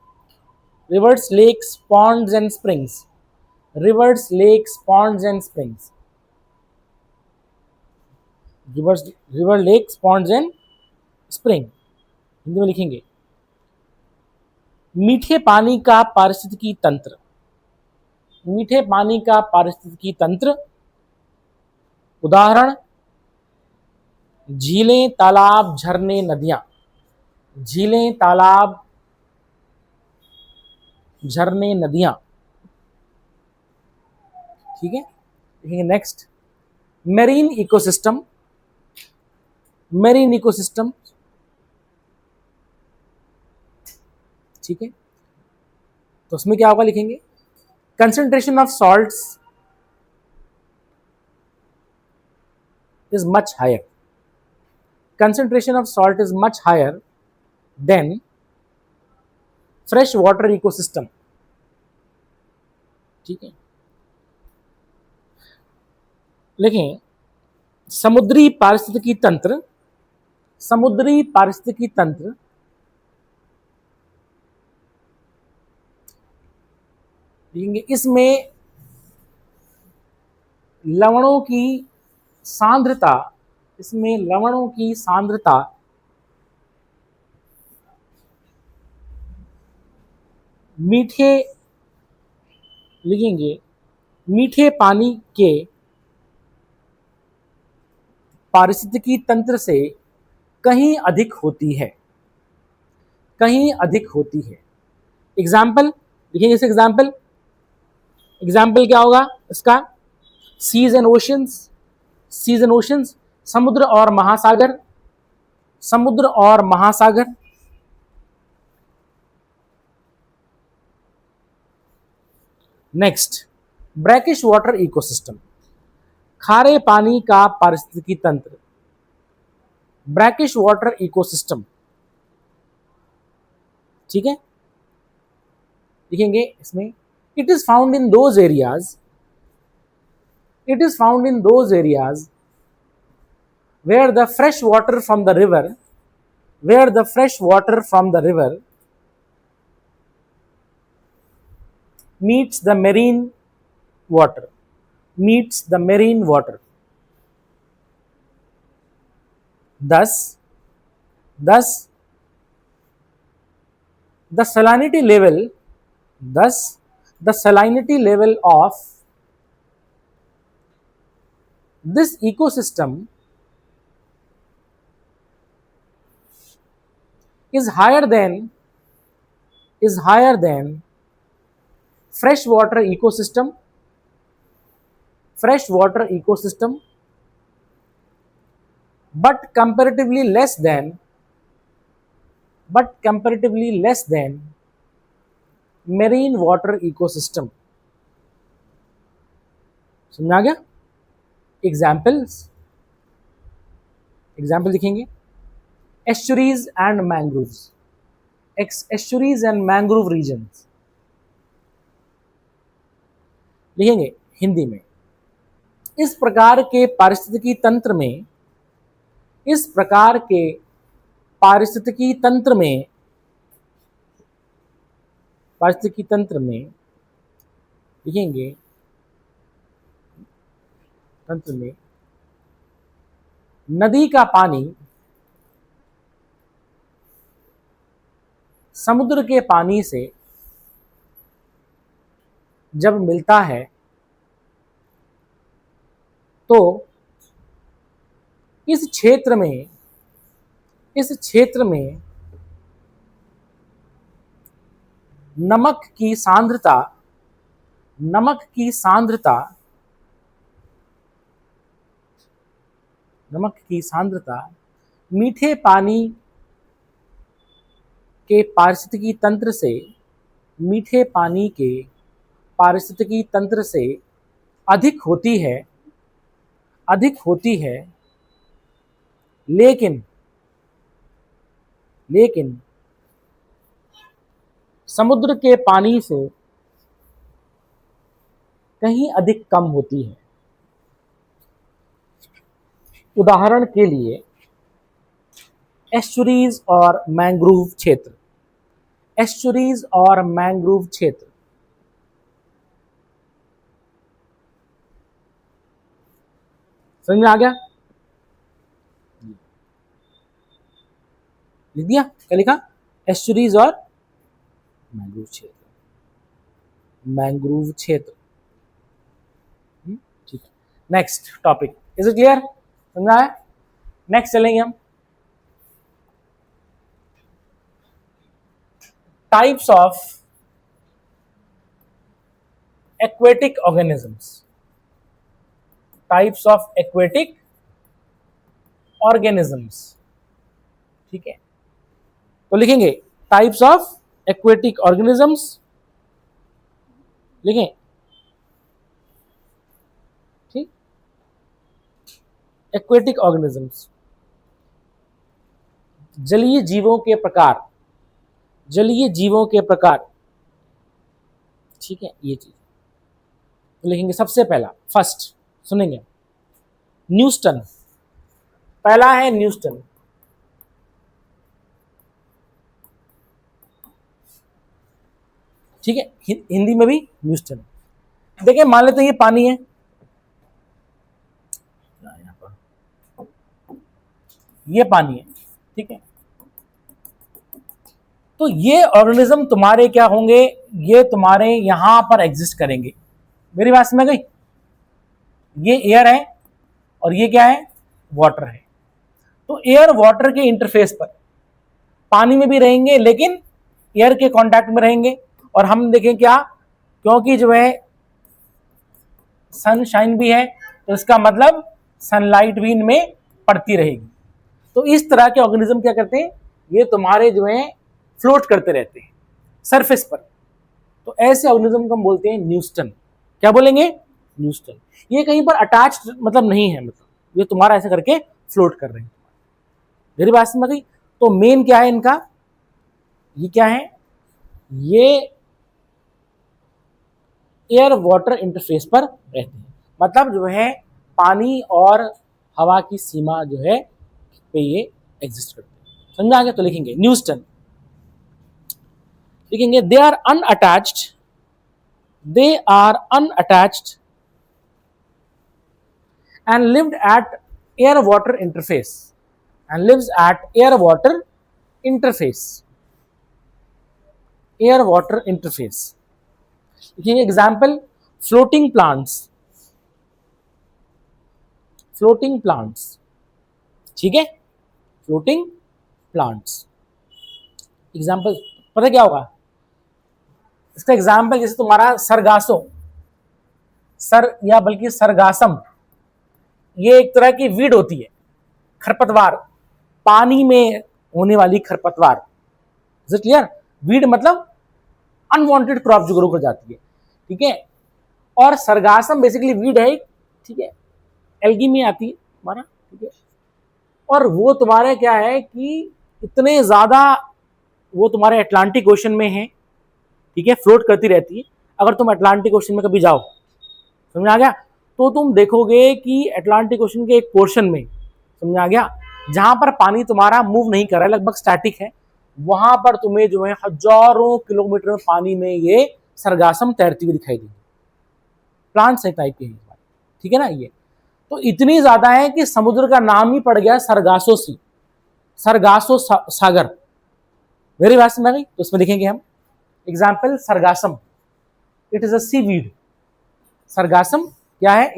ponds and springs, river, lakes, ponds and spring. Hindi में लिखेंगे मीठे पानी का पारिस्थितिकी तंत्र, उदाहरण झीलें, तालाब, झरने, नदियां। ठीक है, लिखेंगे नेक्स्ट मेरीन इकोसिस्टम, ठीक है। तो उसमें क्या होगा? लिखेंगे concentration of salts is much higher, concentration of salt is much higher than fresh water ecosystem, ठीक है। लेकिन समुद्री पारिस्थितिकी तंत्र देखेंगे, इसमें लवणों की सांद्रता मीठे पानी के पारिस्थितिकी तंत्र से कहीं अधिक होती है। एग्जाम्पल लिखेंगे, इसे एग्जाम्पल क्या होगा इसका? सीज एंड ओशंस, समुद्र और महासागर, नेक्स्ट ब्रैकिश वाटर इकोसिस्टम, खारे पानी का पारिस्थितिकी तंत्र, ब्रैकिश वाटर इकोसिस्टम, ठीक है। लिखेंगे इसमें it is found in those areas where the fresh water from the river meets the marine water meets the marine water. Thus, the salinity level, thus the salinity level of this ecosystem is higher than freshwater ecosystem, but comparatively less than marine water ecosystem. समझ आ गया? Example लिखेंगे, estuaries and mangroves, estuaries and mangrove regions लिखेंगे हिंदी में। इस प्रकार के पारिस्थितिकी तंत्र में लिखेंगे तंत्र में नदी का पानी समुद्र के पानी से जब मिलता है तो इस क्षेत्र में नमक की सांद्रता मीठे पानी के पारिस्थितिकी तंत्र से अधिक होती है, लेकिन समुद्र के पानी से कहीं अधिक कम होती है। उदाहरण के लिए एस्चुरीज और मैंग्रोव क्षेत्र, समझ में आ गया? लिख दिया? क्या लिखा? एस्चुरीज और मैंग्रोव क्षेत्र। ठीक है, next topic, is it clear? समझ में आया? नेक्स्ट चलेंगे हम टाइप्स ऑफ एक्वेटिक ऑर्गेनिजम्स, ठीक है। तो लिखेंगे टाइप्स ऑफ एक्वेटिक ऑर्गेनिजम्स, लिखें, ठीक। एक्वेटिक ऑर्गेनिजम्स, जलीय जीवों के प्रकार, ठीक है, ये चीज तो लिखेंगे। सबसे पहला, फर्स्ट सुनेंगे, न्यूस्टन। पहला है न्यूस्टन, ठीक है, हिंदी में भी न्यूस्टन। देखिए, मान लेते हैं ये पानी है, ये पानी है, ठीक है। तो ये ऑर्गेनिज्म तुम्हारे क्या होंगे? ये तुम्हारे यहां पर एग्जिस्ट करेंगे। मेरी बात समझ गई? ये एयर है और ये क्या है? वाटर है। तो एयर वाटर के इंटरफेस पर पानी में भी रहेंगे, लेकिन एयर के कांटेक्ट में रहेंगे। और हम देखें क्या, क्योंकि जो है सनशाइन भी है, तो इसका मतलब सनलाइट भी इनमें पड़ती रहेगी। तो इस तरह के ऑर्गेनिज्म क्या करते हैं? ये तुम्हारे जो है फ्लोट करते रहते हैं सरफेस पर। तो ऐसे ऑर्गेनिज्म को हम बोलते हैं न्यूस्टन। क्या बोलेंगे? न्यूस्टन। ये कहीं पर अटैच्ड मतलब नहीं है, मतलब ये तुम्हारा ऐसे करके फ्लोट कर रहे हैं। मेरी बात समझ गई? तो मेन क्या है इनका? ये क्या है? ये एयर वाटर इंटरफेस पर रहते हैं, मतलब जो है पानी और हवा की सीमा जो है पे ये एग्जिस्ट करते हैं। समझ आ गया? तो लिखेंगे न्यूस्टन, लिखेंगे they are unattached and lived at air water interface and lives at air water interface. Air water interface. देखिए example, floating plants, floating plants, ठीक है, फ्लोटिंग प्लांट्स एग्जाम्पल। पता क्या होगा इसका एग्जाम्पल? जैसे तुम्हारा सरगासो, सर या बल्कि सरगासम, ये एक तरह की वीड होती है, खरपतवार, पानी में होने वाली खरपतवार। Is it clear? वीड मतलब अनवांटेड क्रॉप जो ग्रो कर जाती है, ठीक है। और सरगासम बेसिकली वीड है, ठीक है, एल्गी में आती है हमारा, ठीक है। और वो तुम्हारे क्या है कि इतने ज्यादा वो तुम्हारे अटलांटिक ओशन में है, ठीक है, फ्लोट करती रहती है। अगर तुम अटलांटिक ओशन में कभी जाओ, समझ आ गया, तो तुम देखोगे कि अटलांटिक ओशन के एक पोर्शन में, समझ आ गया, जहां पर पानी तुम्हारा मूव नहीं कर रहा है, लगभग स्टैटिक है, वहां पर तुम्हें जो है हजारों किलोमीटर पानी में ये सरगासम तैरती हुई दिखाई देगी। प्लांट्स टाइप के हैं, ठीक है ना। ये तो इतनी ज्यादा है कि समुद्र का नाम ही पड़ गया सरगासो सी, सरगासो सागर। मेरी बात समझ आ गई? तो इसमें लिखेंगे हम example sargassum, it is a seaweed. सरगासम क्या है?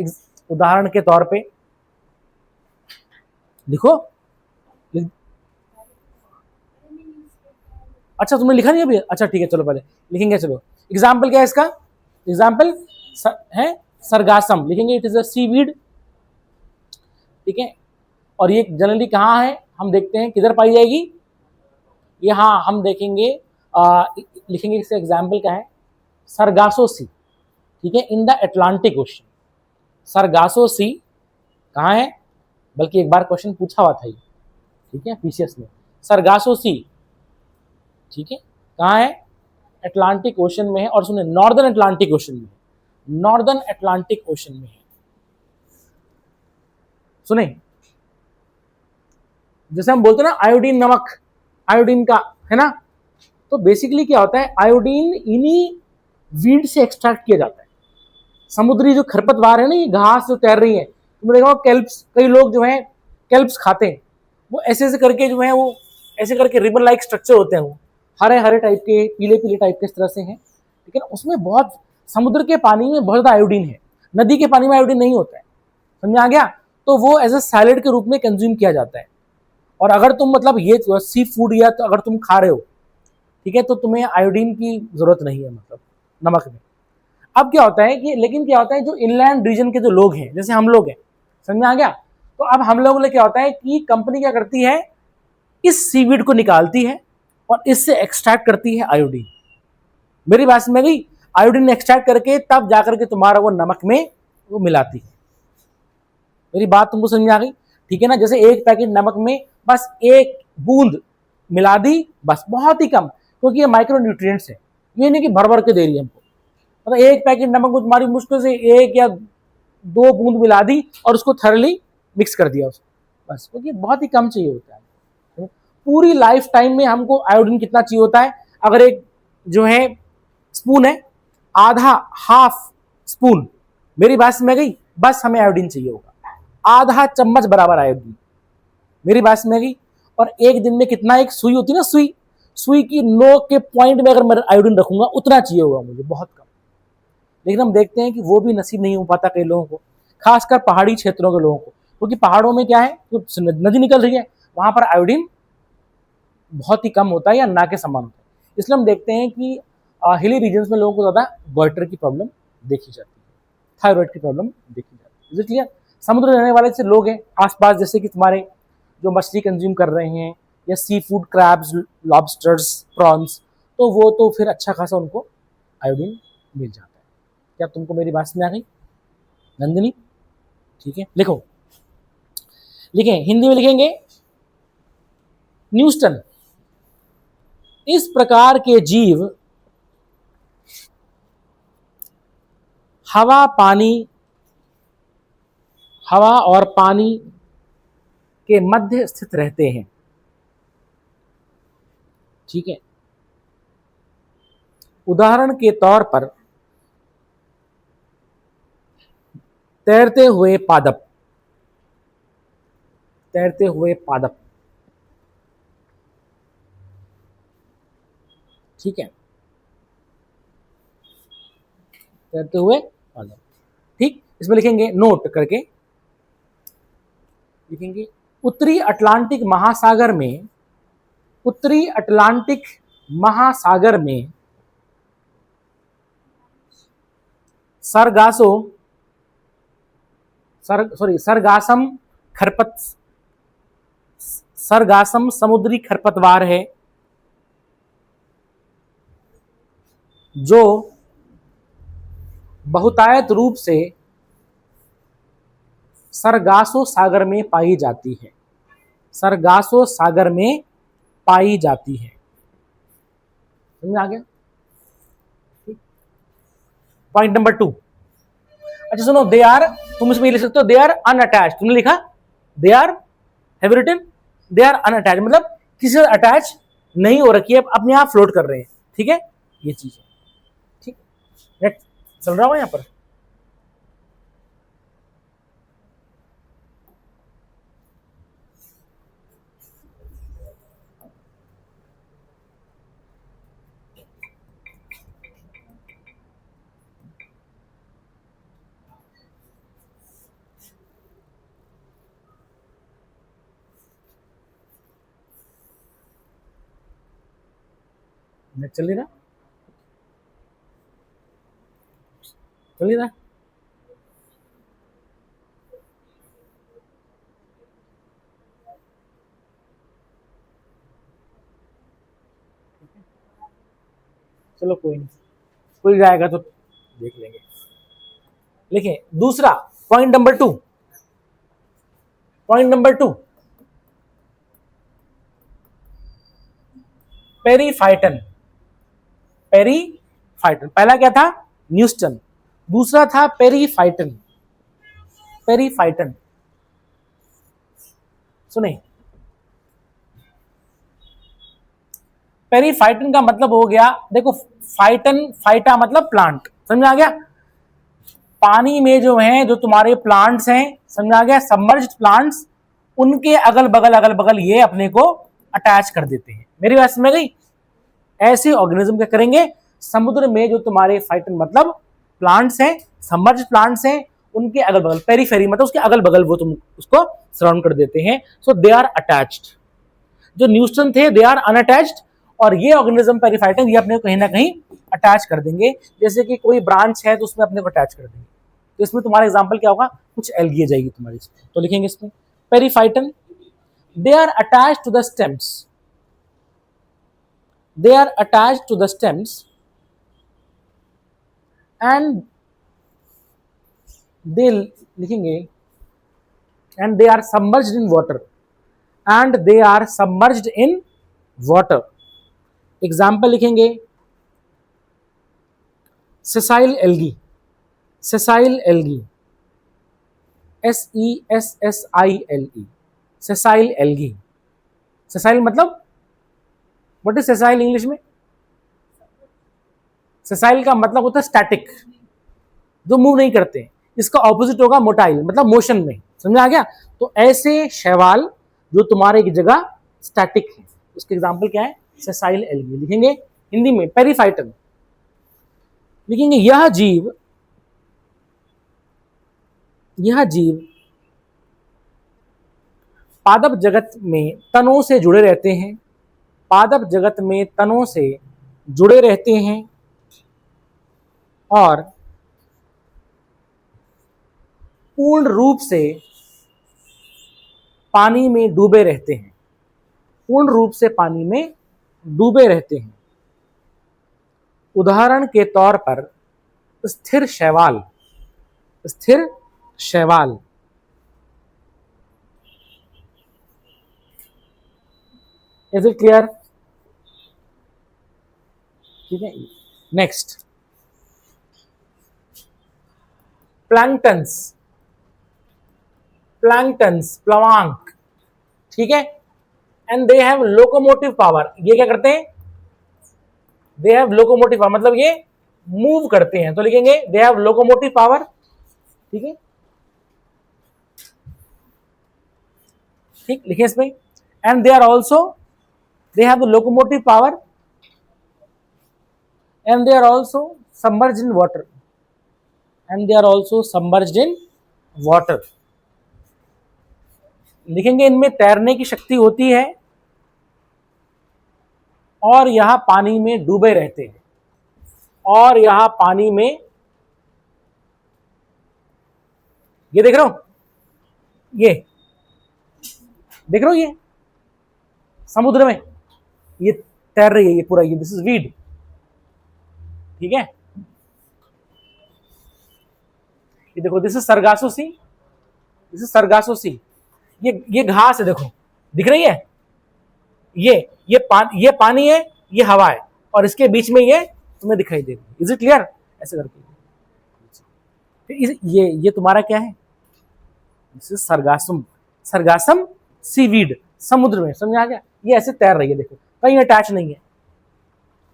उदाहरण के तौर पे लिखो। अच्छा तुमने लिखा नहीं अभी? अच्छा ठीक है, चलो पहले लिखेंगे। चलो एग्जाम्पल क्या है इसका? एग्जाम्पल है सरगासम, लिखेंगे it is a seaweed, ठीक है। और ये जनरली कहाँ है हम देखते हैं, किधर पाई जाएगी? यहाँ हम देखेंगे, लिखेंगे इसका एग्जाम्पल क्या है, सरगासो सी, ठीक है, in the Atlantic Ocean. Sargasso Sea कहाँ है? बल्कि एक बार क्वेश्चन पूछा हुआ था ये, ठीक है, पीसीएस में। सरगासो सी, ठीक है, कहाँ है? अटलांटिक ओशन में है। और सुने, नॉर्दर्न अटलांटिक ओशन में, नॉर्दर्न अटलांटिक ओशन में है। सुने, जैसे हम बोलते हैं ना आयोडीन नमक, आयोडीन का, है ना, तो बेसिकली क्या होता है, आयोडीन इन्हीं वीड से एक्सट्रैक्ट किया जाता है। समुद्री जो खरपतवार है ना, ये घास जो तैर रही है, तुमने देखा कैल्प्स, कई लोग जो है कैल्प्स खाते हैं, वो ऐसे ऐसे करके जो है, वो ऐसे करके रिबन लाइक स्ट्रक्चर होते हैं, वो हरे हरे टाइप के, पीले पीले टाइप के, इस तरह से हैं, लेकिन उसमें बहुत, समुद्र के पानी में बहुत ज्यादा आयोडीन है, नदी के पानी में आयोडीन नहीं होता है, समझ आ गया। तो वो एज ए सैलेड के रूप में कंज्यूम किया जाता है। और अगर तुम मतलब ये सी फूड या तो अगर तुम खा रहे हो, ठीक है, तो तुम्हें आयोडीन की जरूरत नहीं है, मतलब नमक में। अब क्या होता है कि, लेकिन क्या होता है, जो इनलैंड रीजन के जो लोग हैं, जैसे हम लोग हैं, समझ में आ गया, तो अब हम लोगों ने क्या होता है कि कंपनी क्या करती है, इस सीवीड को निकालती है और इससे एक्सट्रैक्ट करती है आयोडीन। मेरी बात में गई? आयोडीन एक्सट्रैक्ट करके तब जाकर के तुम्हारा वो नमक में वो मिलाती है। मेरी बात तुमको समझ में आ गई? ठीक है ना। जैसे एक पैकेट नमक में बस एक बूंद मिला दी, बस बहुत ही कम, क्योंकि ये माइक्रो न्यूट्रिएंट्स है, ये नहीं कि भर भर के दे रही है हमको। मतलब एक पैकेट नमक को तुम्हारी मुश्किल से एक या दो बूंद मिला दी और उसको थर्ली मिक्स कर दिया उसको, बस, क्योंकि बहुत ही कम चाहिए होता है। पूरी लाइफ टाइम में हमको आयोडीन कितना चाहिए होता है? अगर एक जो है स्पून है, आधा, हाफ स्पून, मेरी बात में गई, बस हमें आयोडीन चाहिए होगा, आधा चम्मच बराबर आयोडीन। मेरी बात में गई? और एक दिन में कितना, एक सुई होती है ना, सुई, सुई की नोक के पॉइंट में अगर मैं आयोडीन रखूंगा, उतना चाहिए होगा मुझे, बहुत कम। लेकिन हम देखते हैं कि वो भी नसीब नहीं हो पाता कई लोगों को, खासकर पहाड़ी क्षेत्रों के लोगों को, क्योंकि पहाड़ों में क्या है, जो नदी निकल रही है, वहां पर आयोडीन बहुत ही कम होता है या ना के समान होता है। इसलिए हम देखते हैं कि हिली रीजन्स में लोगों को ज्यादा गॉइटर की प्रॉब्लम देखी जाती है, थायराइड की प्रॉब्लम देखी जाती है। क्लियर? समुद्र रहने वाले से लोग हैं आसपास, जैसे कि तुम्हारे जो मछली कंज्यूम कर रहे हैं, या sea food, crabs, lobsters, prawns, तो वो तो फिर अच्छा खासा उनको आयोडीन मिल जाता है। क्या तुमको मेरी बात में आ गई नंदिनी? ठीक है, लिखो, लिखें, हिंदी में लिखेंगे, न्यूस्टन, इस प्रकार के जीव हवा और पानी के मध्य स्थित रहते हैं, ठीक है। उदाहरण के तौर पर तैरते हुए पादप, तैरते हुए पादप, ठीक है, तैरते हुए पादप। ठीक, इसमें लिखेंगे नोट करके, लिखेंगे उत्तरी अटलांटिक महासागर में, उत्तरी अटलांटिक महासागर में सरगासो सरगासम सरगासम समुद्री खरपतवार है जो बहुतायत रूप से सरगासो सागर में पाई जाती है, सरगासो सागर में पाई जाती है। समझ आ गया? Point number 2। अच्छा सुनो, दे आर, तुम इसमें लिख सकते हो दे आर अनअटैच, तुमने लिखा they are, have you written they are unattach, मतलब किसी से अटैच नहीं हो रखी है, अपने आप फ्लोट कर रहे हैं, ठीक है, ये चीज है। ठीक, नेट चल रहा होगा यहां पर। नेट चल नहीं रहा, चल नहीं रहा, चलो कोई नहीं, खुल जाएगा तो देख लेंगे। लिखें दूसरा, point number 2, point number 2, periphyton, periphyton, पहला क्या था न्यूस्टन, दूसरा था पेरीफाइटन, पेरीफाइटन। सुने, पेरीफाइटन का मतलब हो गया, देखो फाइटन, फाइटा मतलब प्लांट, समझ आ गया, पानी में जो है जो तुम्हारे प्लांट्स हैं, समझ आ गया, सबमर्ज्ड प्लांट्स, उनके अगल बगल ये अपने को अटैच कर देते हैं। मेरी बात समझ गई? ऐसे ऑर्गेनिज्म क्या करेंगे, समुद्र में जो तुम्हारे फाइटन मतलब प्लांट्स हैं, सबमर्ज्ड प्लांट्स हैं, उनके अगल बगल, पेरीफेरी मतलब उसके अगल बगल वो तुम उसको सराउंड कर देते हैं, सो दे आर अटैच्ड। जो न्यूस्टन थे दे आर अनअटैच्ड, और ये ऑर्गेनिज्म पेरीफाइटन ये अपने को कहीं ना कहीं अटैच कर देंगे, जैसे कि कोई ब्रांच है तो उसमें अपने को अटैच कर देंगे। तो इसमें तुम्हारा एग्जांपल क्या होगा, कुछ एल्गी आ जाएगी तुम्हारी इसमें, तो लिखेंगे इसमें periphyton, they are attached to the stems, they are attached to the stems and they लिखेंगे and they are submerged in water, and they are submerged in water। Example लिखेंगे sessile algae, sessile algae, SESSILE, sessile algae. Sessile मतलब what is sessile English में? Sessile का मतलब होता है static, जो move नहीं करते, इसका ऑपोजिट होगा मोटाइल मतलब मोशन में, समझ आ गया? तो ऐसे शैवाल जो तुम्हारे की जगह स्टैटिक है, उसके एग्जांपल क्या है, सेसाइल एल्गी। लिखेंगे हिंदी में पेरीफाइटन, लिखेंगे यह जीव पादप जगत में तनों से जुड़े रहते हैं, पादप जगत में तनों से जुड़े रहते हैं और पूर्ण रूप से पानी में डूबे रहते हैं, पूर्ण रूप से पानी में डूबे रहते हैं। उदाहरण के तौर पर स्थिर शैवाल, स्थिर शैवाल, इज इट क्लियर? ठीक है, नेक्स्ट प्लैंक्टन्स, प्लैंक्टन्स प्लवांक, ठीक है, and they have locomotive power, ये क्या करते हैं, दे हैव लोकोमोटिव पावर मतलब ये मूव करते हैं, तो लिखेंगे दे हैव लोकोमोटिव पावर, ठीक है। ठीक, लिखे इसमें। And they are also, they have the locomotive power and they are also submerged in water, and they are also submerged in water. लिखेंगे इनमें तैरने की शक्ति होती है और यह पानी में डूबे रहते हैं, और यह पानी में, ये देख रहे हो, ये देख रहे हो, ये समुद्र में ये तैर रही है, ये पूरा, ये दिस इज वीड, ठीक है। ये देखो, this is Sargasso Sea, this is Sargasso Sea. ये घास है, देखो दिख रही है, ये पानी है, ये हवा है, और इसके बीच में ये तुम्हें दिखाई दे रही है। Is it clear? ऐसे करके ये तुम्हारा क्या है, this is sargassum, sargassum seaweed, समुद्र में, समझ आ गया। ये ऐसे तैर रही है, देखो कहीं अटैच नहीं है।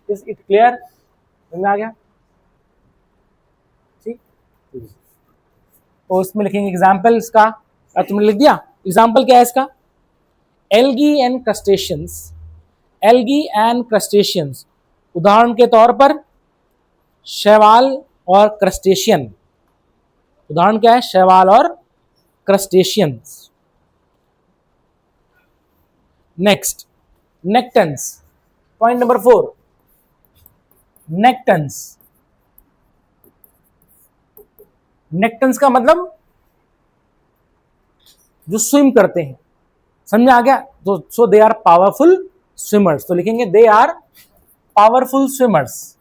Is it clear? समझ आ गया, ठीक। तो इसमें लिखेंगे एग्जाम्पल इसका, तुमने लिख दिया। एग्जाम्पल क्या है इसका? Algae and crustaceans, algae and crustaceans, उदाहरण के तौर पर शैवाल और क्रस्टेशियन। उदाहरण क्या है? शैवाल और crustaceans. Next, nektons, point number 4, nektons. Nektons का मतलब जो स्विम करते हैं, समझ आ गया। तो सो दे आर पावरफुल स्विमर्स, तो लिखेंगे दे आर पावरफुल स्विमर्स,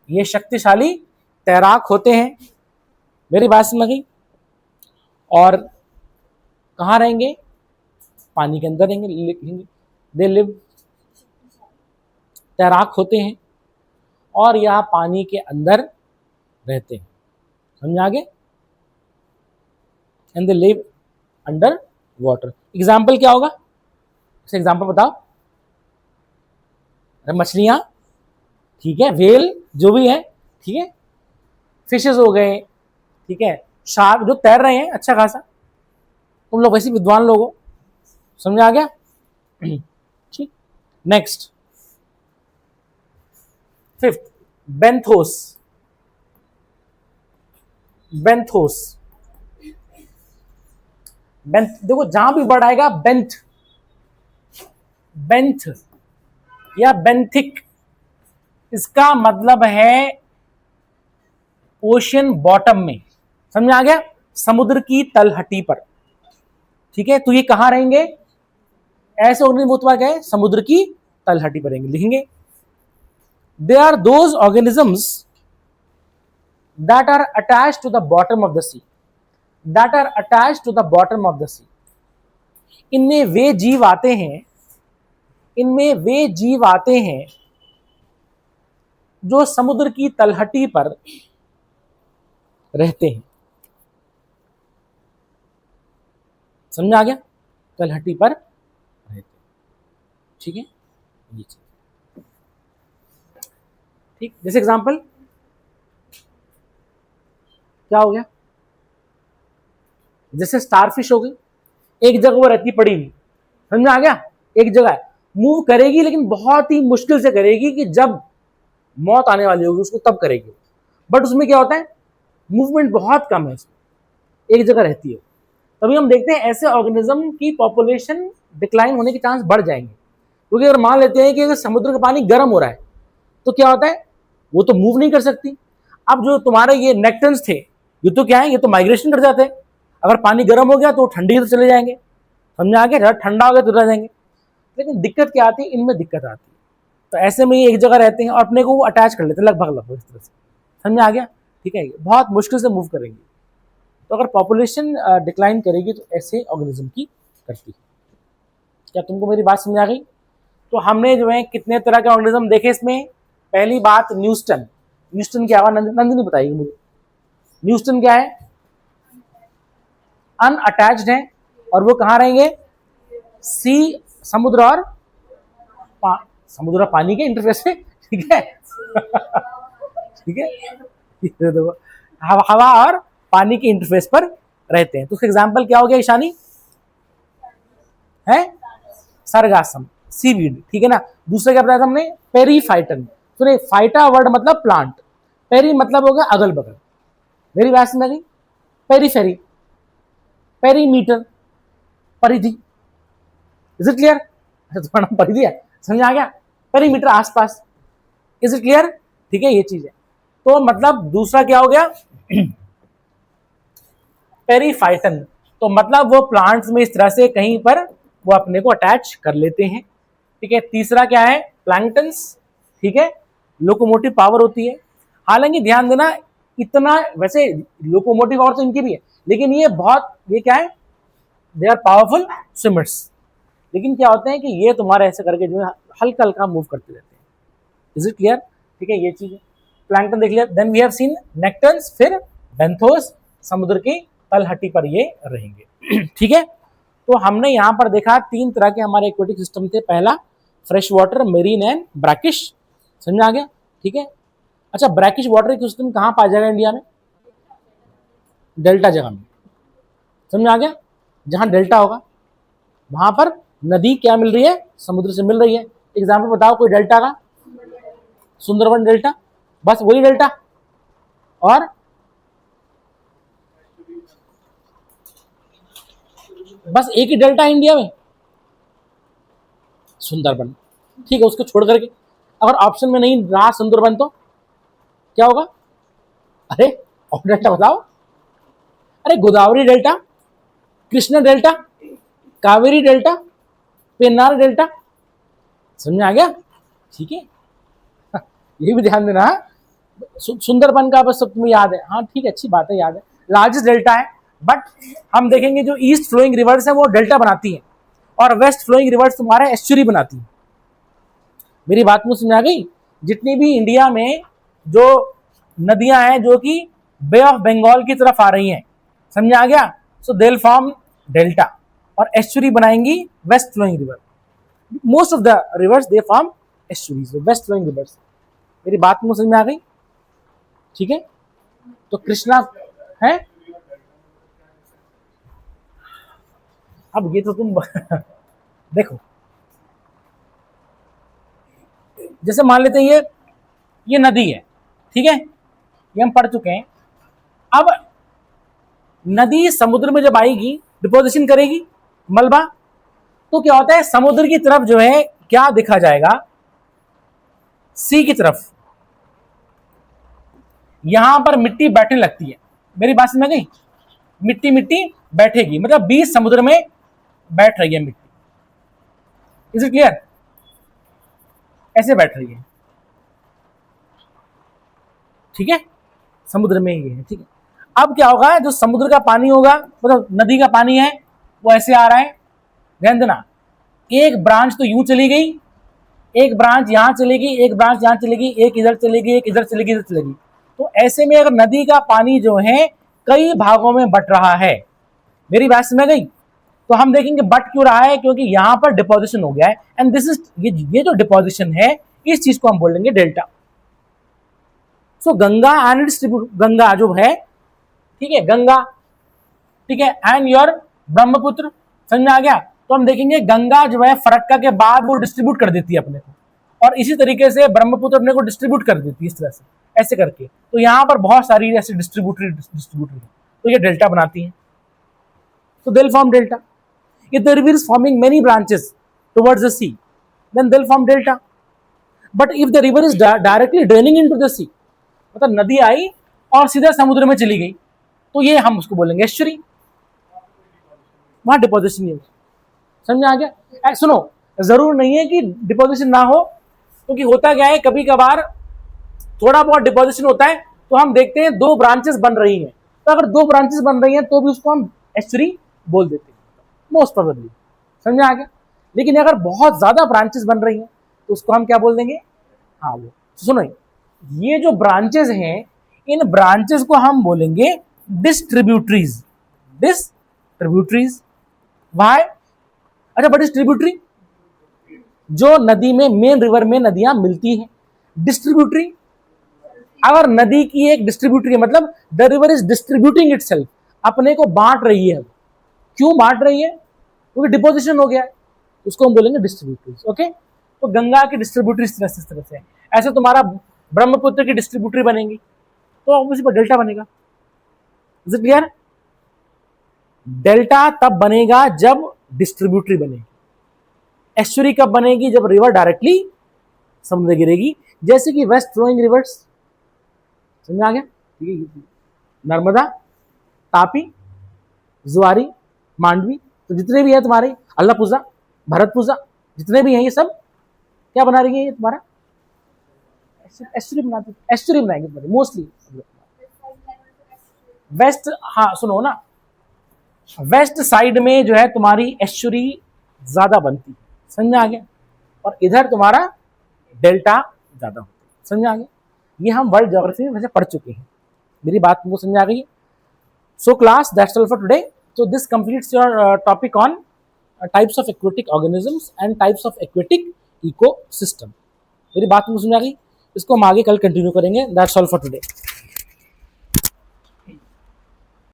ये शक्तिशाली तैराक होते हैं। मेरी बात समझ गई? और कहाँ रहेंगे? पानी के अंदर रहेंगे, लिखेंगे दे लिव, तैराक होते हैं और यह पानी के अंदर रहते हैं, समझ आगे। And they live under water. Example क्या होगा? एग्जाम्पल बताओ। मछलियां, ठीक है, व्हेल जो भी है, ठीक है, फिशेस हो गए, ठीक है, शार्क जो तैर रहे हैं अच्छा खासा। तुम लोग वैसे विद्वान लोग हो, समझ आ गया, ठीक। Next, 5th, benthos. बेंथोस, बेंथ, देखो जहां भी वर्ड आएगा बेंथ, बेंथ या बेंथिक, इसका मतलब है ओशियन बॉटम में, समझ आ गया, समुद्र की तलहटी पर, ठीक है। तो ये कहां रहेंगे? ऐसे ऑर्गेनिज्म क्या है? समुद्र की तलहटी पर रहेंगे, लिखेंगे they are those organisms that are attached to the bottom of the sea, that are attached to the bottom of the sea. इनमें वे जीव आते हैं, इनमें वे जीव आते हैं जो समुद्र की तलहटी पर रहते हैं, समझ आ गया, तलहटी पर रहते हैं, ठीक है, ये चीज, ठीक। जैसे एग्जांपल क्या हो गया? जैसे स्टारफिश हो गई, एक जगह वो रहती पड़ी हुई, समझ में आ गया, एक जगह मूव करेगी लेकिन बहुत ही मुश्किल से करेगी, कि जब मौत आने वाली होगी उसको तब करेगी। बट उसमें क्या होता है? मूवमेंट बहुत कम है, उसमें एक जगह रहती है। तभी हम देखते हैं ऐसे ऑर्गेनिज्म की पॉपुलेशन डिक्लाइन होने के चांस बढ़ जाएंगे, क्योंकि अगर मान लेते हैं कि अगर समुद्र का पानी गर्म हो रहा है तो क्या होता है? वो तो मूव नहीं कर सकती। अब जो तुम्हारे ये नेक्टन्स थे, ये तो क्या है, ये तो माइग्रेशन कर जाते हैं। अगर पानी गर्म हो गया तो ठंडी तो चले जाएंगे, समझ आ गया, ठंडा हो गया तो रह जाएंगे। लेकिन दिक्कत क्या आती है? इनमें दिक्कत आती है। तो ऐसे में ये एक जगह रहते हैं और अपने को वो अटैच कर लेते हैं लगभग इस तरह से, समझ आ गया, ठीक है। बहुत मुश्किल से मूव करेंगे। तो अगर पॉपुलेशन डिक्लाइन करेगी तो ऐसे ऑर्गेनिज्म की करती है। क्या तुमको मेरी बात समझ आ गई? तो हमने जो है कितने तरह के ऑर्गेनिज्म देखे इसमें। पहली बात न्यूस्टन, न्यूस्टन क्या हुआ? नंदिनी बताइए मुझे, न्यूस्टन क्या है? अनअटैच्ड है और वो कहाँ रहेंगे? सी, समुद्र और समुद्र और पानी के इंटरफेस पे, ठीक है ठीक है, देखो हवा और पानी के इंटरफेस पर रहते हैं। तो उसका एग्जाम्पल क्या हो गया ईशानी? है सरगासम, सीवीड, ठीक है ना। दूसरा क्या बताया था हमने? पेरीफाइटन। तो फाइटा वर्ड मतलब प्लांट, पेरी मतलब होगा अगल बगल। मेरी बात समझ गई? पेरीफेरी, पेरीमीटर, परिधि। Is it clear? तुम्हारा नाम परिधि है, समझ आ गया? पेरीमीटर आसपास। Is it clear? ठीक है, ये चीज है। तो मतलब दूसरा क्या हो गया? पेरीफाइटन, तो मतलब वो प्लांट्स में इस तरह से कहीं पर वो अपने को अटैच कर लेते हैं, ठीक है। तीसरा क्या है? प्लैंक्टन्स, ठीक है, लोकोमोटिव पावर होती है। हालांकि ध्यान देना, इतना वैसे लोकोमोटिव पावर तो इनकी भी है, लेकिन ये क्या है? They are powerful swimmers. लेकिन क्या होते हैं कि ये तुम्हारा ऐसे करके जो है हल्का हल्का मूव करते रहते हैं। Is it clear? ठीक है, ये चीज है। प्लैंक्टन देख लिया। देन वी हैव सीन नेक्टन्स, फिर बेंथोस, समुद्र की तलहटी पर ये रहेंगे। ठीक है, तो हमने यहां पर देखा 3 तरह के हमारे एक्वेटिक सिस्टम थे। पहला fresh water, marine and brackish. समझ में आ गया? ठीक है। अच्छा, ब्रैकिश वाटर सिस्टम कहां पाया जाएगा इंडिया में? डेल्टा जगह में। समझ में आ गया? जहां डेल्टा होगा वहां पर नदी क्या मिल रही है? समुद्र से मिल रही है। एग्जाम्पल बताओ कोई डेल्टा का। सुंदरबन डेल्टा, बस वही डेल्टा। और बस एक ही डेल्टा है इंडिया में, सुंदरबन। ठीक है, उसको छोड़ करके अगर ऑप्शन में नहीं रहा सुंदरबन तो क्या होगा? अरे और डेल्टा बताओ। अरे Godavari delta, Krishna delta, Kaveri delta, Pennar delta. समझ में आ गया? ठीक है, ये भी ध्यान देना। सुंदरबन का बस सब तुम्हें याद है? हाँ ठीक है, अच्छी बात है, याद है। लार्जेस्ट डेल्टा है, बट हम देखेंगे जो ईस्ट फ्लोइंग रिवर्स है वो डेल्टा बनाती है, और वेस्ट फ्लोइंग रिवर्स तुम्हारा एस्चुरी बनाती है। मेरी बात में समझ आ गई? जितनी भी इंडिया में जो नदियां हैं जो कि बे ऑफ बंगाल की तरफ आ रही हैं, समझ आ गया? So they will form delta, और एस्चुरी बनाएंगी west flowing river. Most of the rivers they form estuaries, west flowing rivers. मेरी बात में समझ में आ गई? ठीक है, तो कृष्णा है। अब ये तो तुम देखो, जैसे मान लेते हैं ये नदी है, ठीक है, ये हम पढ़ चुके हैं। अब नदी समुद्र में जब आएगी, डिपोजिशन करेगी मलबा, तो क्या होता है? समुद्र की तरफ जो है क्या दिखा जाएगा? सी की तरफ। यहां पर मिट्टी बैठने लगती है। मेरी बात समझ गई? मिट्टी मिट्टी बैठेगी, मतलब बीच समुद्र में बैठ रही है मिट्टी। Is it clear? ऐसे बैठ रही है, ठीक है, समुद्र में ही है। ठीक है, अब क्या होगा? जो समुद्र का पानी होगा, मतलब नदी का पानी है, वो ऐसे आ रहा है। ध्यान देना, एक ब्रांच तो यूं चली गई, एक ब्रांच यहां चलेगी, एक ब्रांच यहां चलेगी, एक इधर चलेगी, एक इधर चलेगी, इधर चलेगी। तो ऐसे में अगर नदी का पानी जो है कई भागों में बट रहा है, मेरी बात समझ गई? तो हम देखेंगे बट क्यों रहा है, क्योंकि यहां पर डिपोजिशन हो गया है। एंड दिस इज, ये जो डिपोजिशन है, इस चीज को हम बोलेंगे delta. So Ganga and distribute, Ganga जो है, ठीक है, गंगा, ठीक है, एंड योर ब्रह्मपुत्र। समझ में आ गया? तो हम देखेंगे गंगा जो है फरक्का के बाद वो डिस्ट्रीब्यूट कर देती है अपने को, और इसी तरीके से ब्रह्मपुत्र अपने को डिस्ट्रीब्यूट कर देती है इस तरह से, ऐसे करके। तो यहां पर बहुत सारी ऐसे डिस्ट्रीब्यूटरी तो ये डेल्टा बनाती है। तो they'll form delta. If the river is forming many branches towards the sea, then they'll form delta. But if the river is directly draining into the sea, मतलब नदी आई और सीधा समुद्र में चली गई, तो ये हम उसको बोलेंगे एस्चुरी। वहां डिपोजिशन नहीं होगा। समझ आ गया? सुनो, जरूर नहीं है कि डिपोजिशन ना हो, क्योंकि होता क्या है, कभी कभार थोड़ा बहुत डिपोजिशन होता है, तो हम देखते हैं 2 ब्रांचेस बन रही हैं। तो अगर 2 ब्रांचेस बन रही हैं तो भी उसको हम एस्चुरी बोल देते हैं, मोस्ट प्रोबेबली। समझ में आ गया? लेकिन अगर बहुत ज्यादा ब्रांचेस बन रही हैं तो उसको हम क्या बोल देंगे? हाँ, वो सुनो, ये जो ब्रांचेस हैं, इन ब्रांचेस को हम बोलेंगे डिस्ट्रीब्यूटरीज। Distributaries why? अच्छा, बट डिस्ट्रीब्यूटरी जो नदी में, मेन रिवर में नदियां मिलती हैं। डिस्ट्रीब्यूटरी, अगर नदी की एक डिस्ट्रीब्यूटरी है, मतलब the river is distributing itself, अपने को बांट रही है। क्यों बांट रही है? क्योंकि डिपोजिशन हो गया है, उसको हम बोलेंगे डिस्ट्रीब्यूटरीज। ओके, तो गंगा की डिस्ट्रीब्यूटरी इस तरह से है। ऐसे तुम्हारा ब्रह्मपुत्र की डिस्ट्रीब्यूटरी बनेगी, तो ऑब्वियसली पर डेल्टा बनेगा। Is it clear? डेल्टा तब बनेगा जब डिस्ट्रीब्यूटरी बनेगी। एस्चुरी कब बनेगी? जब रिवर डायरेक्टली समुद्र गिरेगी, जैसे कि वेस्ट फ्लोइंग रिवर्स। समझ आ गया? ठीक है, नर्मदा, तापी, जुआरी, मांडवी, तो जितने भी है तुम्हारे अल्लापूजा, भरतपूजा, जितने भी हैं ये सब क्या बना रही है? ये तुम्हारा एस्चुरी बनाती, एस्चुरी बनाएंगे मोस्टली वेस्ट। हाँ सुनो ना, वेस्ट साइड में जो है तुम्हारी एस्चुरी ज्यादा बनती है, समझ आ गया? और इधर तुम्हारा डेल्टा ज्यादा होता है, समझ आ गया? ये हम वर्ल्ड ज्योग्राफी में वैसे पढ़ चुके हैं। मेरी बात तुमको समझ आ गई? So class, that's all for today. So this completes your topic on types of aquatic organisms and types of aquatic ecosystem. मेरी बात तुमको समझ आ गई? इसको हम आगे कल कंटिन्यू करेंगे। That's all for today.